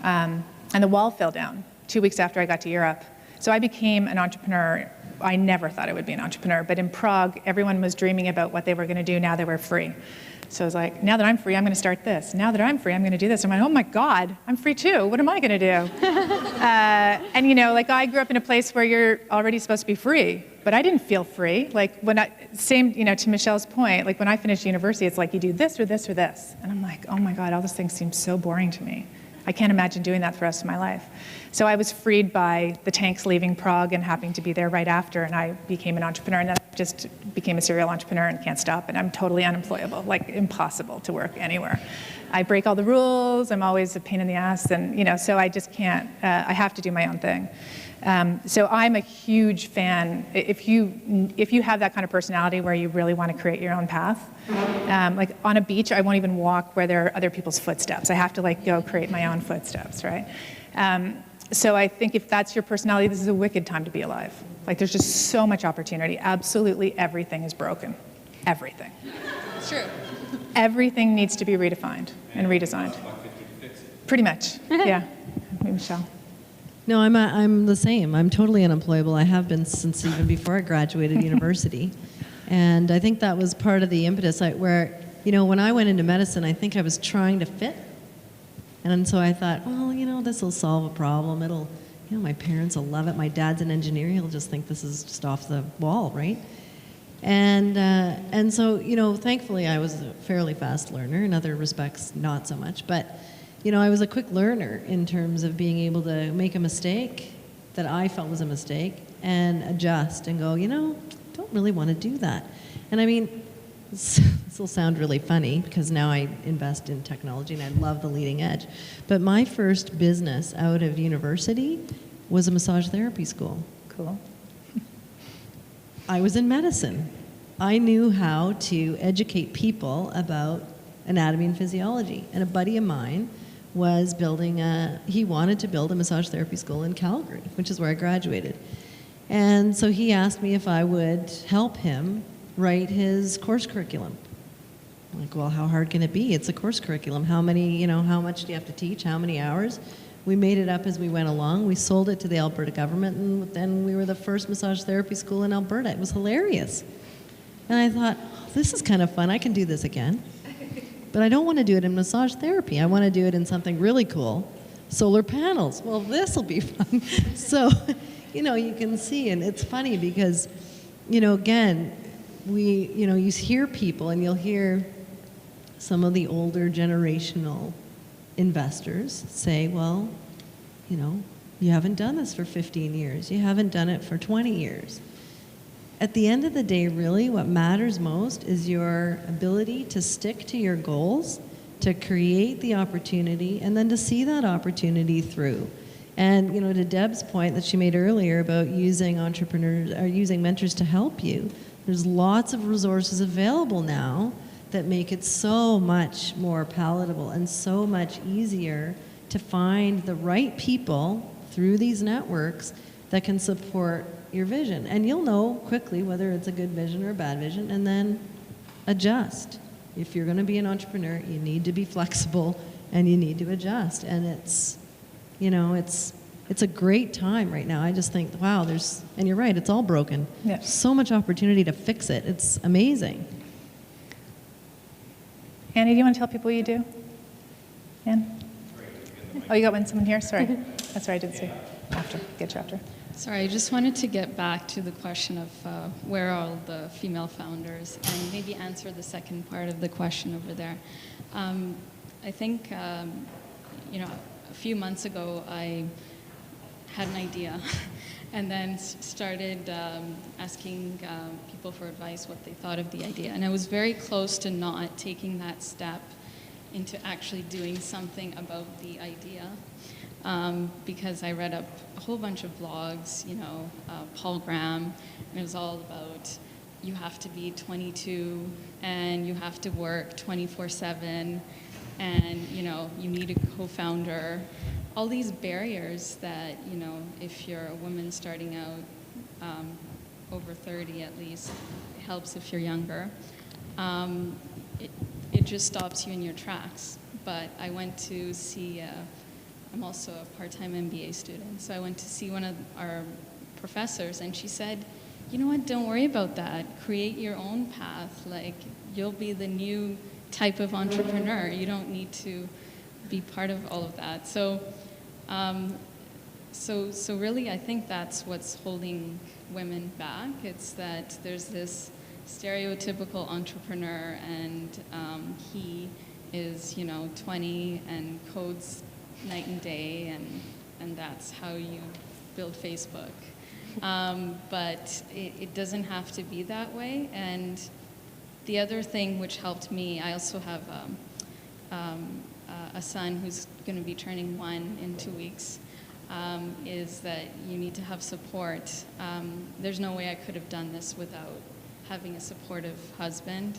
And the wall fell down 2 weeks after I got to Europe. So I became an entrepreneur. I never thought I would be an entrepreneur, but in Prague, everyone was dreaming about what they were going to do now they were free. So I was like, now that I'm free, I'm going to start this. Now that I'm free, I'm going to do this. I'm like, oh my God, I'm free too. What am I going to do? I grew up in a place where you're already supposed to be free, but I didn't feel free. To Michelle's point, when I finished university, it's like you do this or this or this. And I'm like, oh my God, all those things seem so boring to me. I can't imagine doing that for the rest of my life. So I was freed by the tanks leaving Prague and having to be there right after, and I became an entrepreneur, and then I just became a serial entrepreneur and can't stop, and I'm totally unemployable, impossible to work anywhere. I break all the rules, I'm always a pain in the ass, and so I just can't, I have to do my own thing. So I'm a huge fan. If you have that kind of personality where you really want to create your own path, on a beach, I won't even walk where there are other people's footsteps. I have to go create my own footsteps, right? So I think if that's your personality, this is a wicked time to be alive. There's just so much opportunity. Absolutely everything is broken. Everything. It's true. Everything needs to be redefined and redesigned. Pretty much, yeah. Maybe Michelle. No, I'm the same. I'm totally unemployable. I have been since even before I graduated university. And I think that was part of the impetus where, when I went into medicine, I think I was trying to fit. And so I thought, well, this will solve a problem. It'll, my parents will love it. My dad's an engineer. He'll just think this is just off the wall, right? And so, thankfully I was a fairly fast learner. In other respects, not so much. But I was a quick learner in terms of being able to make a mistake that I felt was a mistake and adjust and go, don't really want to do that. And I mean, this will sound really funny because now I invest in technology and I love the leading edge. But my first business out of university was a massage therapy school. Cool. I was in medicine. I knew how to educate people about anatomy and physiology. And a buddy of mine was he wanted to build a massage therapy school in Calgary, which is where I graduated. And so he asked me if I would help him write his course curriculum. I'm like, well, how hard can it be? It's a course curriculum. How much do you have to teach? How many hours? We made it up as we went along. We sold it to the Alberta government, and then we were the first massage therapy school in Alberta. It was hilarious. And I thought, this is kind of fun. I can do this again. But I don't want to do it in massage therapy. I want to do it in something really cool. Solar panels. Well, this will be fun. So, you can see, and it's funny because, again, you hear people, and you'll hear some of the older generational investors say, well, you haven't done this for 15 years. You haven't done it for 20 years. At the end of the day, really, what matters most is your ability to stick to your goals, to create the opportunity, and then to see that opportunity through. And, to Deb's point that she made earlier about using entrepreneurs or using mentors to help you, there's lots of resources available now that make it so much more palatable and so much easier to find the right people through these networks that can support your vision. And you'll know quickly whether it's a good vision or a bad vision, and then adjust. If you're going to be an entrepreneur, you need to be flexible and you need to adjust. And it's, you know, it's a great time right now. I just think, wow, and you're right, it's all broken. Yeah. So much opportunity to fix it. It's amazing. Annie, do you want to tell people what you do? Anne? Oh, you got someone here? Sorry. That's right, I didn't see. After, get chapter. Sorry, I just wanted to get back to the question of where are all the female founders, and maybe answer the second part of the question over there. I think, you know, a few months ago, I had an idea and then started asking people for advice what they thought of the idea. And I was very close to not taking that step into actually doing something about the idea. Because I read up a whole bunch of blogs, you know, Paul Graham, and it was all about you have to be 22 and you have to work 24/7 and, you know, you need a co-founder. All these barriers that, you know, if you're a woman starting out over 30 at least, it helps if you're younger. It just stops you in your tracks. But I went to see I'm also a part-time MBA student, so I went to see one of our professors, and she said, you know what, don't worry about that. Create your own path. Like, you'll be the new type of entrepreneur. You don't need to be part of all of that. So, so really, I think that's what's holding women back. It's that there's this stereotypical entrepreneur, and he is, you know, 20 and codes night and day, and that's how you build Facebook. But it doesn't have to be that way. And the other thing which helped me, I also have a son who's going to be turning 1 in 2 weeks, is that you need to have support. There's no way I could have done this without having a supportive husband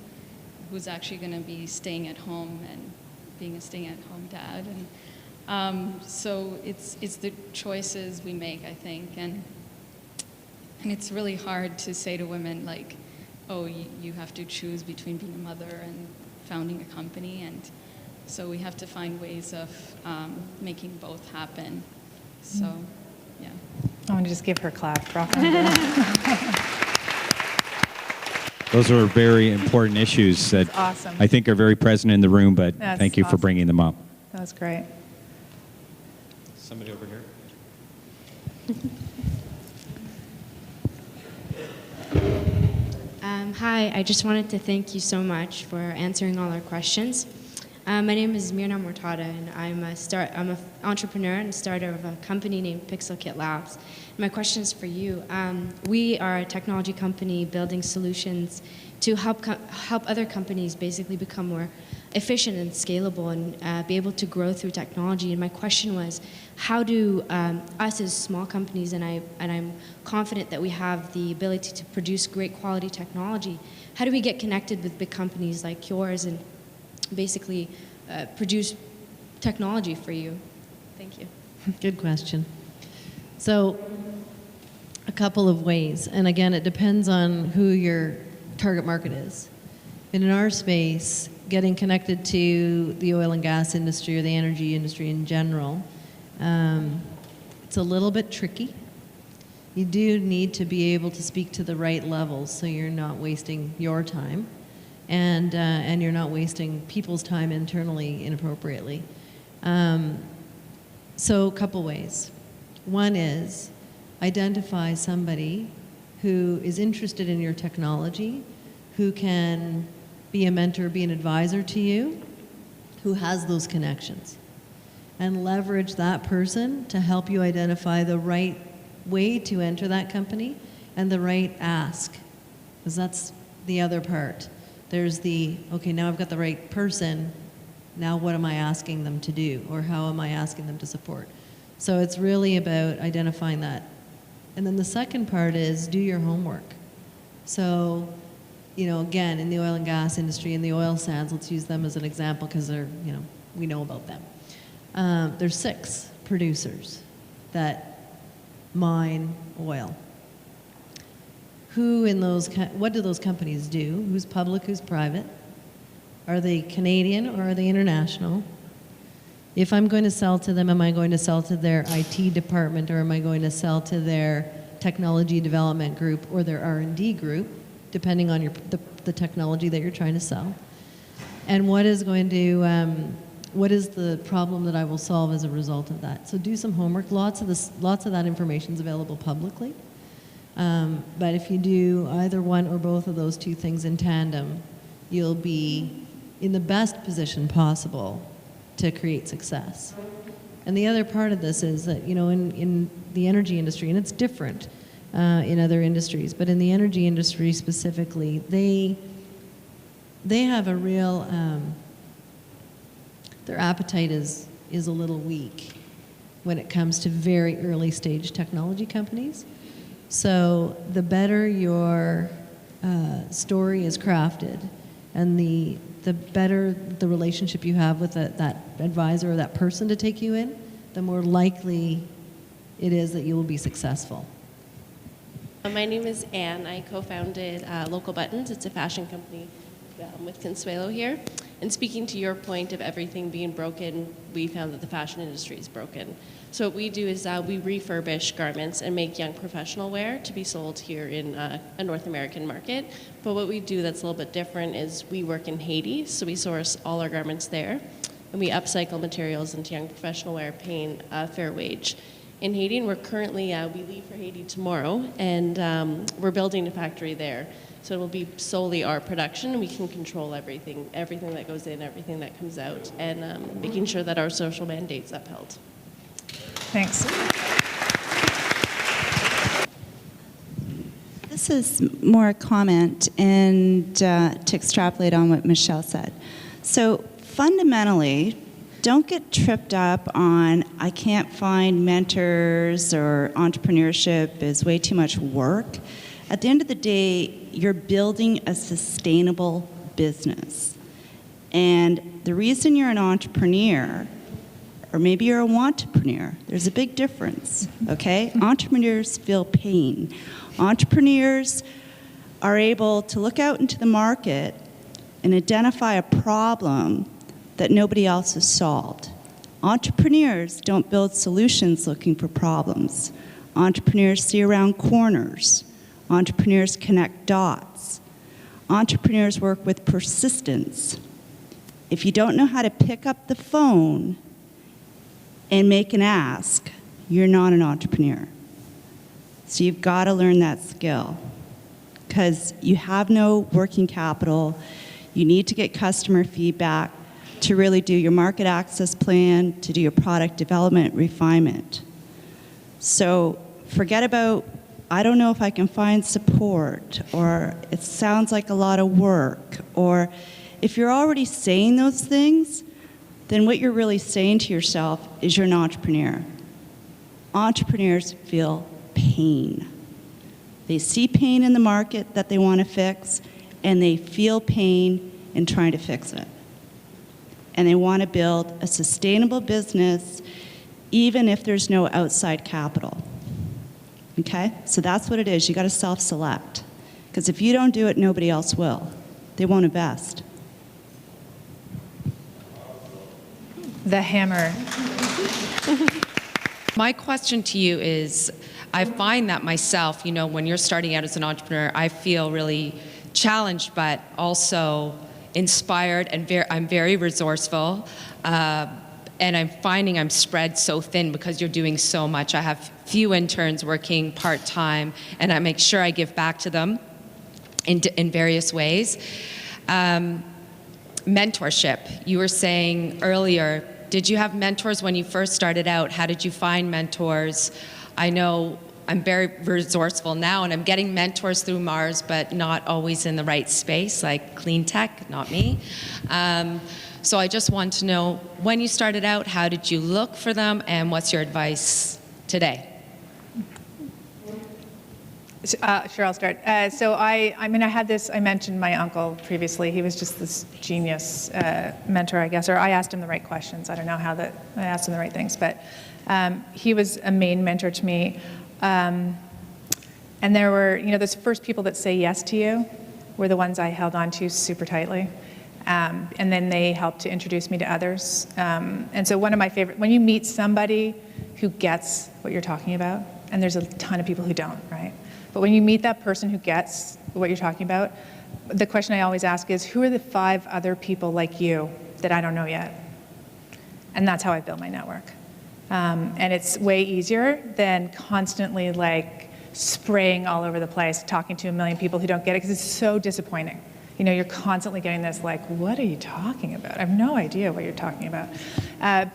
who's actually going to be staying at home and being a staying-at-home dad. And so it's the choices we make, I think, and it's really hard to say to women, like, oh, you have to choose between being a mother and founding a company, and so we have to find ways of making both happen. So, yeah. I want to just give her a clap. Those are very important issues that awesome. I think are very present in the room, but thank you for bringing them up. That was great. Somebody over here. Hi, I just wanted to thank you so much for answering all our questions. My name is Mirna Mortada, and I'm an entrepreneur and starter of a company named Pixel Kit Labs. My question is for you. We are a technology company building solutions to help other companies basically become more efficient and scalable and be able to grow through technology. And my question was, how do us as small companies, and I'm confident that we have the ability to produce great quality technology, how do we get connected with big companies like yours and basically produce technology for you? Thank you. Good question. So, a couple of ways. And again, it depends on who your target market is. And in our space, getting connected to the oil and gas industry or the energy industry in general, it's a little bit tricky. You do need to be able to speak to the right levels so you're not wasting your time and you're not wasting people's time internally inappropriately. So a couple ways. One is identify somebody who is interested in your technology, who can be a mentor, be an advisor to you, who has those connections. And leverage that person to help you identify the right way to enter that company and the right ask. Because that's the other part. There's okay, now I've got the right person, now what am I asking them to do? Or how am I asking them to support? So it's really about identifying that. And then the second part is do your homework. So, again, in the oil and gas industry, in the oil sands, let's use them as an example because they're, we know about them. There's 6 producers that mine oil. What do those companies do? Who's public, who's private? Are they Canadian or are they international? If I'm going to sell to them, am I going to sell to their IT department, or am I going to sell to their technology development group or their R&D group, depending on the technology that you're trying to sell? And what is the problem that I will solve as a result of that? So do some homework. Lots of that information is available publicly. But if you do either one or both of those two things in tandem, you'll be in the best position possible to create success. And the other part of this is that, in the energy industry, and it's different in other industries, but in the energy industry specifically, they have a real, their appetite is a little weak when it comes to very early stage technology companies. So the better your story is crafted, and the better the relationship you have with that advisor or that person to take you in, the more likely it is that you will be successful. My name is Anne. I co-founded Local Buttons. It's a fashion company with Consuelo here. And speaking to your point of everything being broken, we found that the fashion industry is broken. So what we do is we refurbish garments and make young professional wear to be sold here in a North American market. But what we do that's a little bit different is we work in Haiti, so we source all our garments there, and we upcycle materials into young professional wear, paying a fair wage. In Haiti, and we're currently, we leave for Haiti tomorrow, and we're building a factory there. So it will be solely our production, and we can control everything that goes in, everything that comes out, and making sure that our social mandate's upheld. Thanks. This is more a comment and to extrapolate on what Michelle said. So fundamentally, don't get tripped up on, I can't find mentors, or entrepreneurship is way too much work. At the end of the day, you're building a sustainable business. And the reason you're an entrepreneur, or maybe you're a wantrepreneur, there's a big difference, okay? Entrepreneurs feel pain. Entrepreneurs are able to look out into the market and identify a problem that nobody else has solved. Entrepreneurs don't build solutions looking for problems. Entrepreneurs see around corners. Entrepreneurs connect dots. Entrepreneurs work with persistence. If you don't know how to pick up the phone and make an ask, you're not an entrepreneur. So you've got to learn that skill, because you have no working capital. You need to get customer feedback to really do your market access plan, to do your product development, refinement. So forget about, I don't know if I can find support, or it sounds like a lot of work, or if you're already saying those things, then what you're really saying to yourself is you're an entrepreneur. Entrepreneurs feel pain. They see pain in the market that they want to fix, and they feel pain in trying to fix it. And they want to build a sustainable business, even if there's no outside capital. Okay? So that's what it is. You got to self-select. Because if you don't do it, nobody else will. They won't invest. The hammer. My question to you is, I find that myself, when you're starting out as an entrepreneur, I feel really challenged, but also inspired, and I'm very resourceful. And I'm finding I'm spread so thin because you're doing so much. I have few interns working part-time, and I make sure I give back to them in various ways. Mentorship. You were saying earlier, did you have mentors when you first started out? How did you find mentors? I know I'm very resourceful now, and I'm getting mentors through Mars, but not always in the right space, like clean tech, not me. So I just want to know, when you started out, how did you look for them, and what's your advice today? Sure, I'll start. So I had this, I mentioned my uncle previously. He was just this genius mentor, I guess, or I asked him the right questions. I don't know how I asked him the right things, but he was a main mentor to me. And there were, those first people that say yes to you were the ones I held on to super tightly. And then they helped to introduce me to others. And so one of my favorite, when you meet somebody who gets what you're talking about, and there's a ton of people who don't, right? But when you meet that person who gets what you're talking about, the question I always ask is, who are the 5 other people like you that I don't know yet? And that's how I build my network. And it's way easier than constantly spraying all over the place, talking to a million people who don't get it, because it's so disappointing. You're constantly getting this what are you talking about? I have no idea what you're talking about.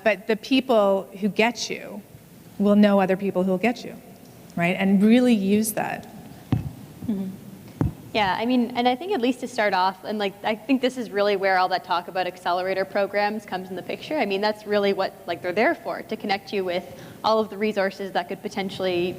But the people who get you will know other people who will get you, right? And really use that. Mm-hmm. Yeah, and I think at least to start off, and I think this is really where all that talk about accelerator programs comes in the picture. That's really what they're there for, to connect you with all of the resources that could potentially,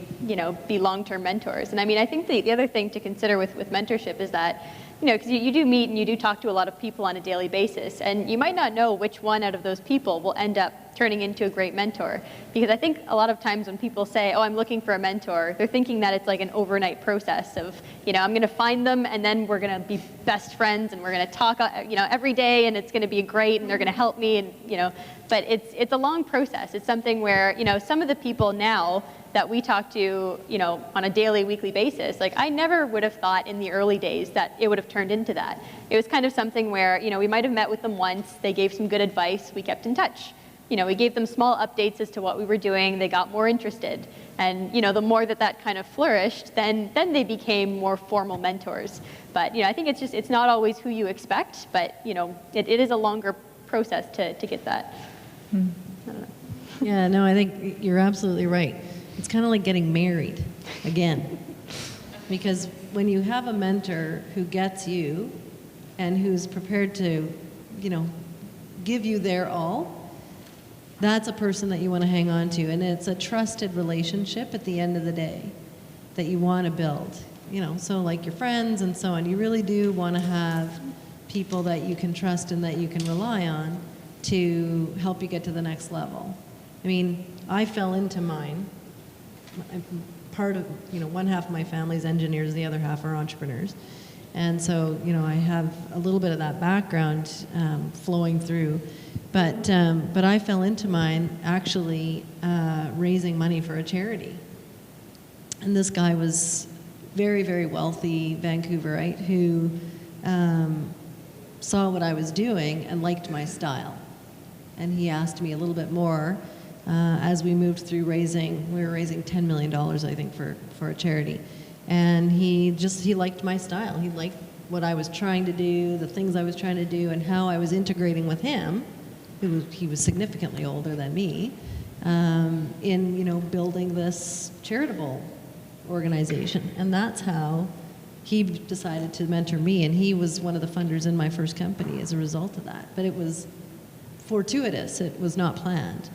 be long-term mentors. And I think the other thing to consider with mentorship is that, because you do meet and you do talk to a lot of people on a daily basis, and you might not know which one out of those people will end up turning into a great mentor. Because I think a lot of times when people say, oh, I'm looking for a mentor, they're thinking that it's an overnight process of, I'm going to find them and then we're going to be best friends and we're going to talk, every day, and it's going to be great and they're going to help me, and, but it's a long process. It's something where, some of the people now that we talk to, on a daily, weekly basis, I never would have thought in the early days that it would have turned into that. It was kind of something where, we might have met with them once, they gave some good advice, we kept in touch. We gave them small updates as to what we were doing, they got more interested. And, the more that kind of flourished, then they became more formal mentors. But, I think it's not always who you expect, but, it is a longer process to get that. I don't know. Yeah, no, I think you're absolutely right. It's kind of like getting married again. Because when you have a mentor who gets you and who's prepared to, give you their all, that's a person that you want to hang on to. And it's a trusted relationship at the end of the day that you want to build. So like your friends and so on, you really do want to have people that you can trust and that you can rely on to help you get to the next level. I fell into mine. I'm part of, one half of my family's engineers, the other half are entrepreneurs. And so, I have a little bit of that background flowing through. But I fell into mine actually raising money for a charity. And this guy was very, very wealthy Vancouverite who saw what I was doing and liked my style. And he asked me a little bit more as we moved through we were raising $10 million, I think, for a charity. And he liked my style. He liked what I was trying to do, the things I was trying to do, and how I was integrating with him. He was significantly older than me, in building this charitable organization. And that's how he decided to mentor me, and he was one of the funders in my first company as a result of that. But it was fortuitous. It was not planned.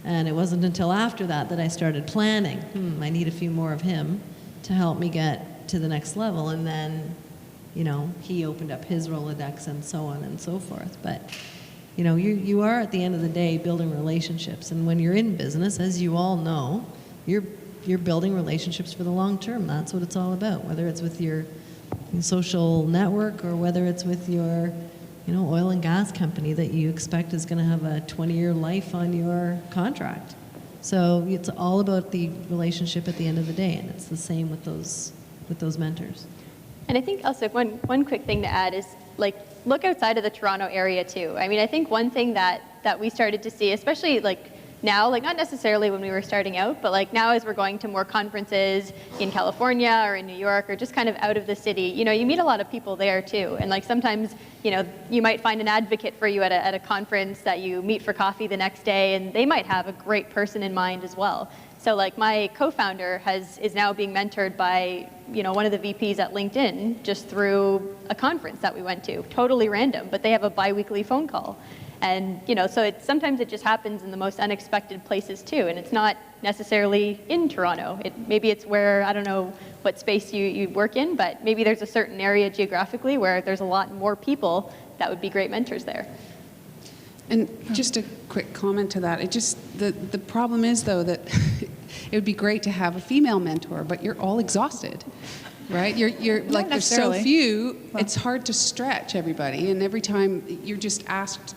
And it wasn't until after that I started planning. I need a few more of him to help me get to the next level. And then, he opened up his Rolodex and so on and so forth. But, you are at the end of the day building relationships. And when you're in business, as you all know, you're building relationships for the long term. That's what it's all about, whether it's with your social network or whether it's with your oil and gas company that you expect is going to have a 20-year life on your contract. So it's all about the relationship at the end of the day, and it's the same with those mentors. And I think also one quick thing to add is look outside of the Toronto area too. I think one thing that we started to see, especially now, not necessarily when we were starting out, but now as we're going to more conferences in California or in New York or just kind of out of the city, you meet a lot of people there too. And sometimes, you might find an advocate for you at a conference that you meet for coffee the next day, and they might have a great person in mind as well. So my co-founder is now being mentored by, one of the VPs at LinkedIn just through a conference that we went to, totally random, but they have a bi-weekly phone call. And, so sometimes it just happens in the most unexpected places too. And it's not necessarily in Toronto. Maybe it's where, I don't know what space you work in, but maybe there's a certain area geographically where there's a lot more people that would be great mentors there. And just a quick comment to that. The problem is, though, that it would be great to have a female mentor, but you're all exhausted, right? You're like, there's so few, it's hard to stretch everybody, and every time you're just asked,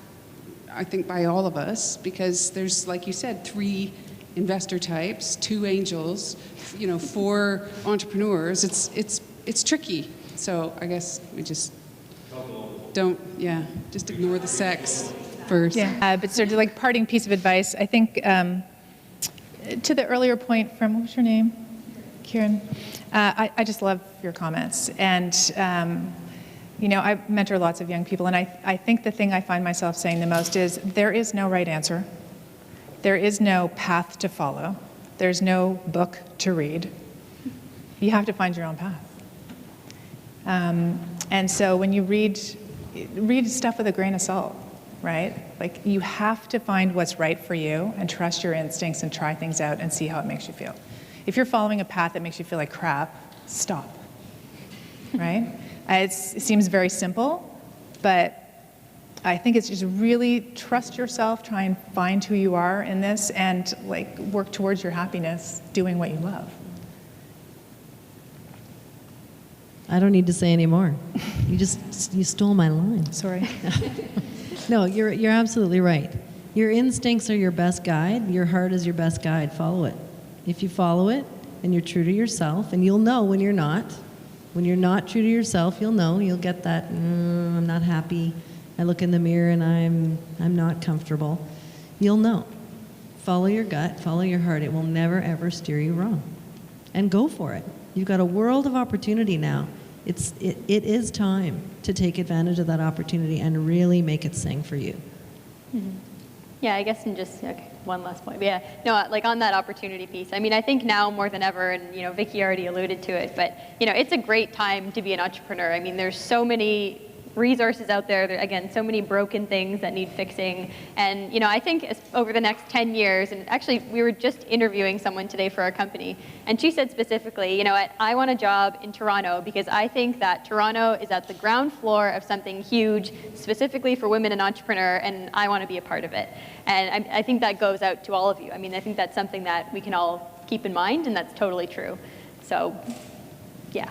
I think, by all of us, because there's, like you said, 3 investor types, 2 angels, 4 entrepreneurs. It's tricky. So I guess we just just ignore the sex first. Yeah, but sort of like parting piece of advice, I think to the earlier point from, what was your name? Kieran. I just love your comments. And, I mentor lots of young people, and I think the thing I find myself saying the most is there is no right answer. There is no path to follow. There's no book to read. You have to find your own path. And so when you read stuff with a grain of salt, right? Like, you have to find what's right for you and trust your instincts and try things out and see how it makes you feel. If you're following a path that makes you feel like crap, stop, right? It seems very simple, but I think it's just really trust yourself, try and find who you are in this, and like work towards your happiness doing what you love. I don't need to say any more. You stole my line. Sorry. No, you're absolutely right. Your instincts are your best guide. Your heart is your best guide. Follow it. If you follow it and you're true to yourself, and you'll know when you're not. When you're not true to yourself, you'll know. You'll get that, I'm not happy. I look in the mirror and I'm not comfortable. You'll know. Follow your gut, follow your heart. It will never, ever steer you wrong. And go for it. You've got a world of opportunity now. It is time to take advantage of that opportunity and really make it sing for you. Mm-hmm. Yeah, I guess, and just one last point. But yeah, no, like on that opportunity piece. I mean, I think now more than ever, and Vicky already alluded to it, but it's a great time to be an entrepreneur. I mean, there's so many resources out there. Again, so many broken things that need fixing. And, I think over the next 10 years, and actually we were just interviewing someone today for our company, and she said specifically, I want a job in Toronto because I think that Toronto is at the ground floor of something huge, specifically for women and entrepreneur, and I want to be a part of it. And I think that goes out to all of you. I mean, I think that's something that we can all keep in mind, and that's totally true. So, yeah.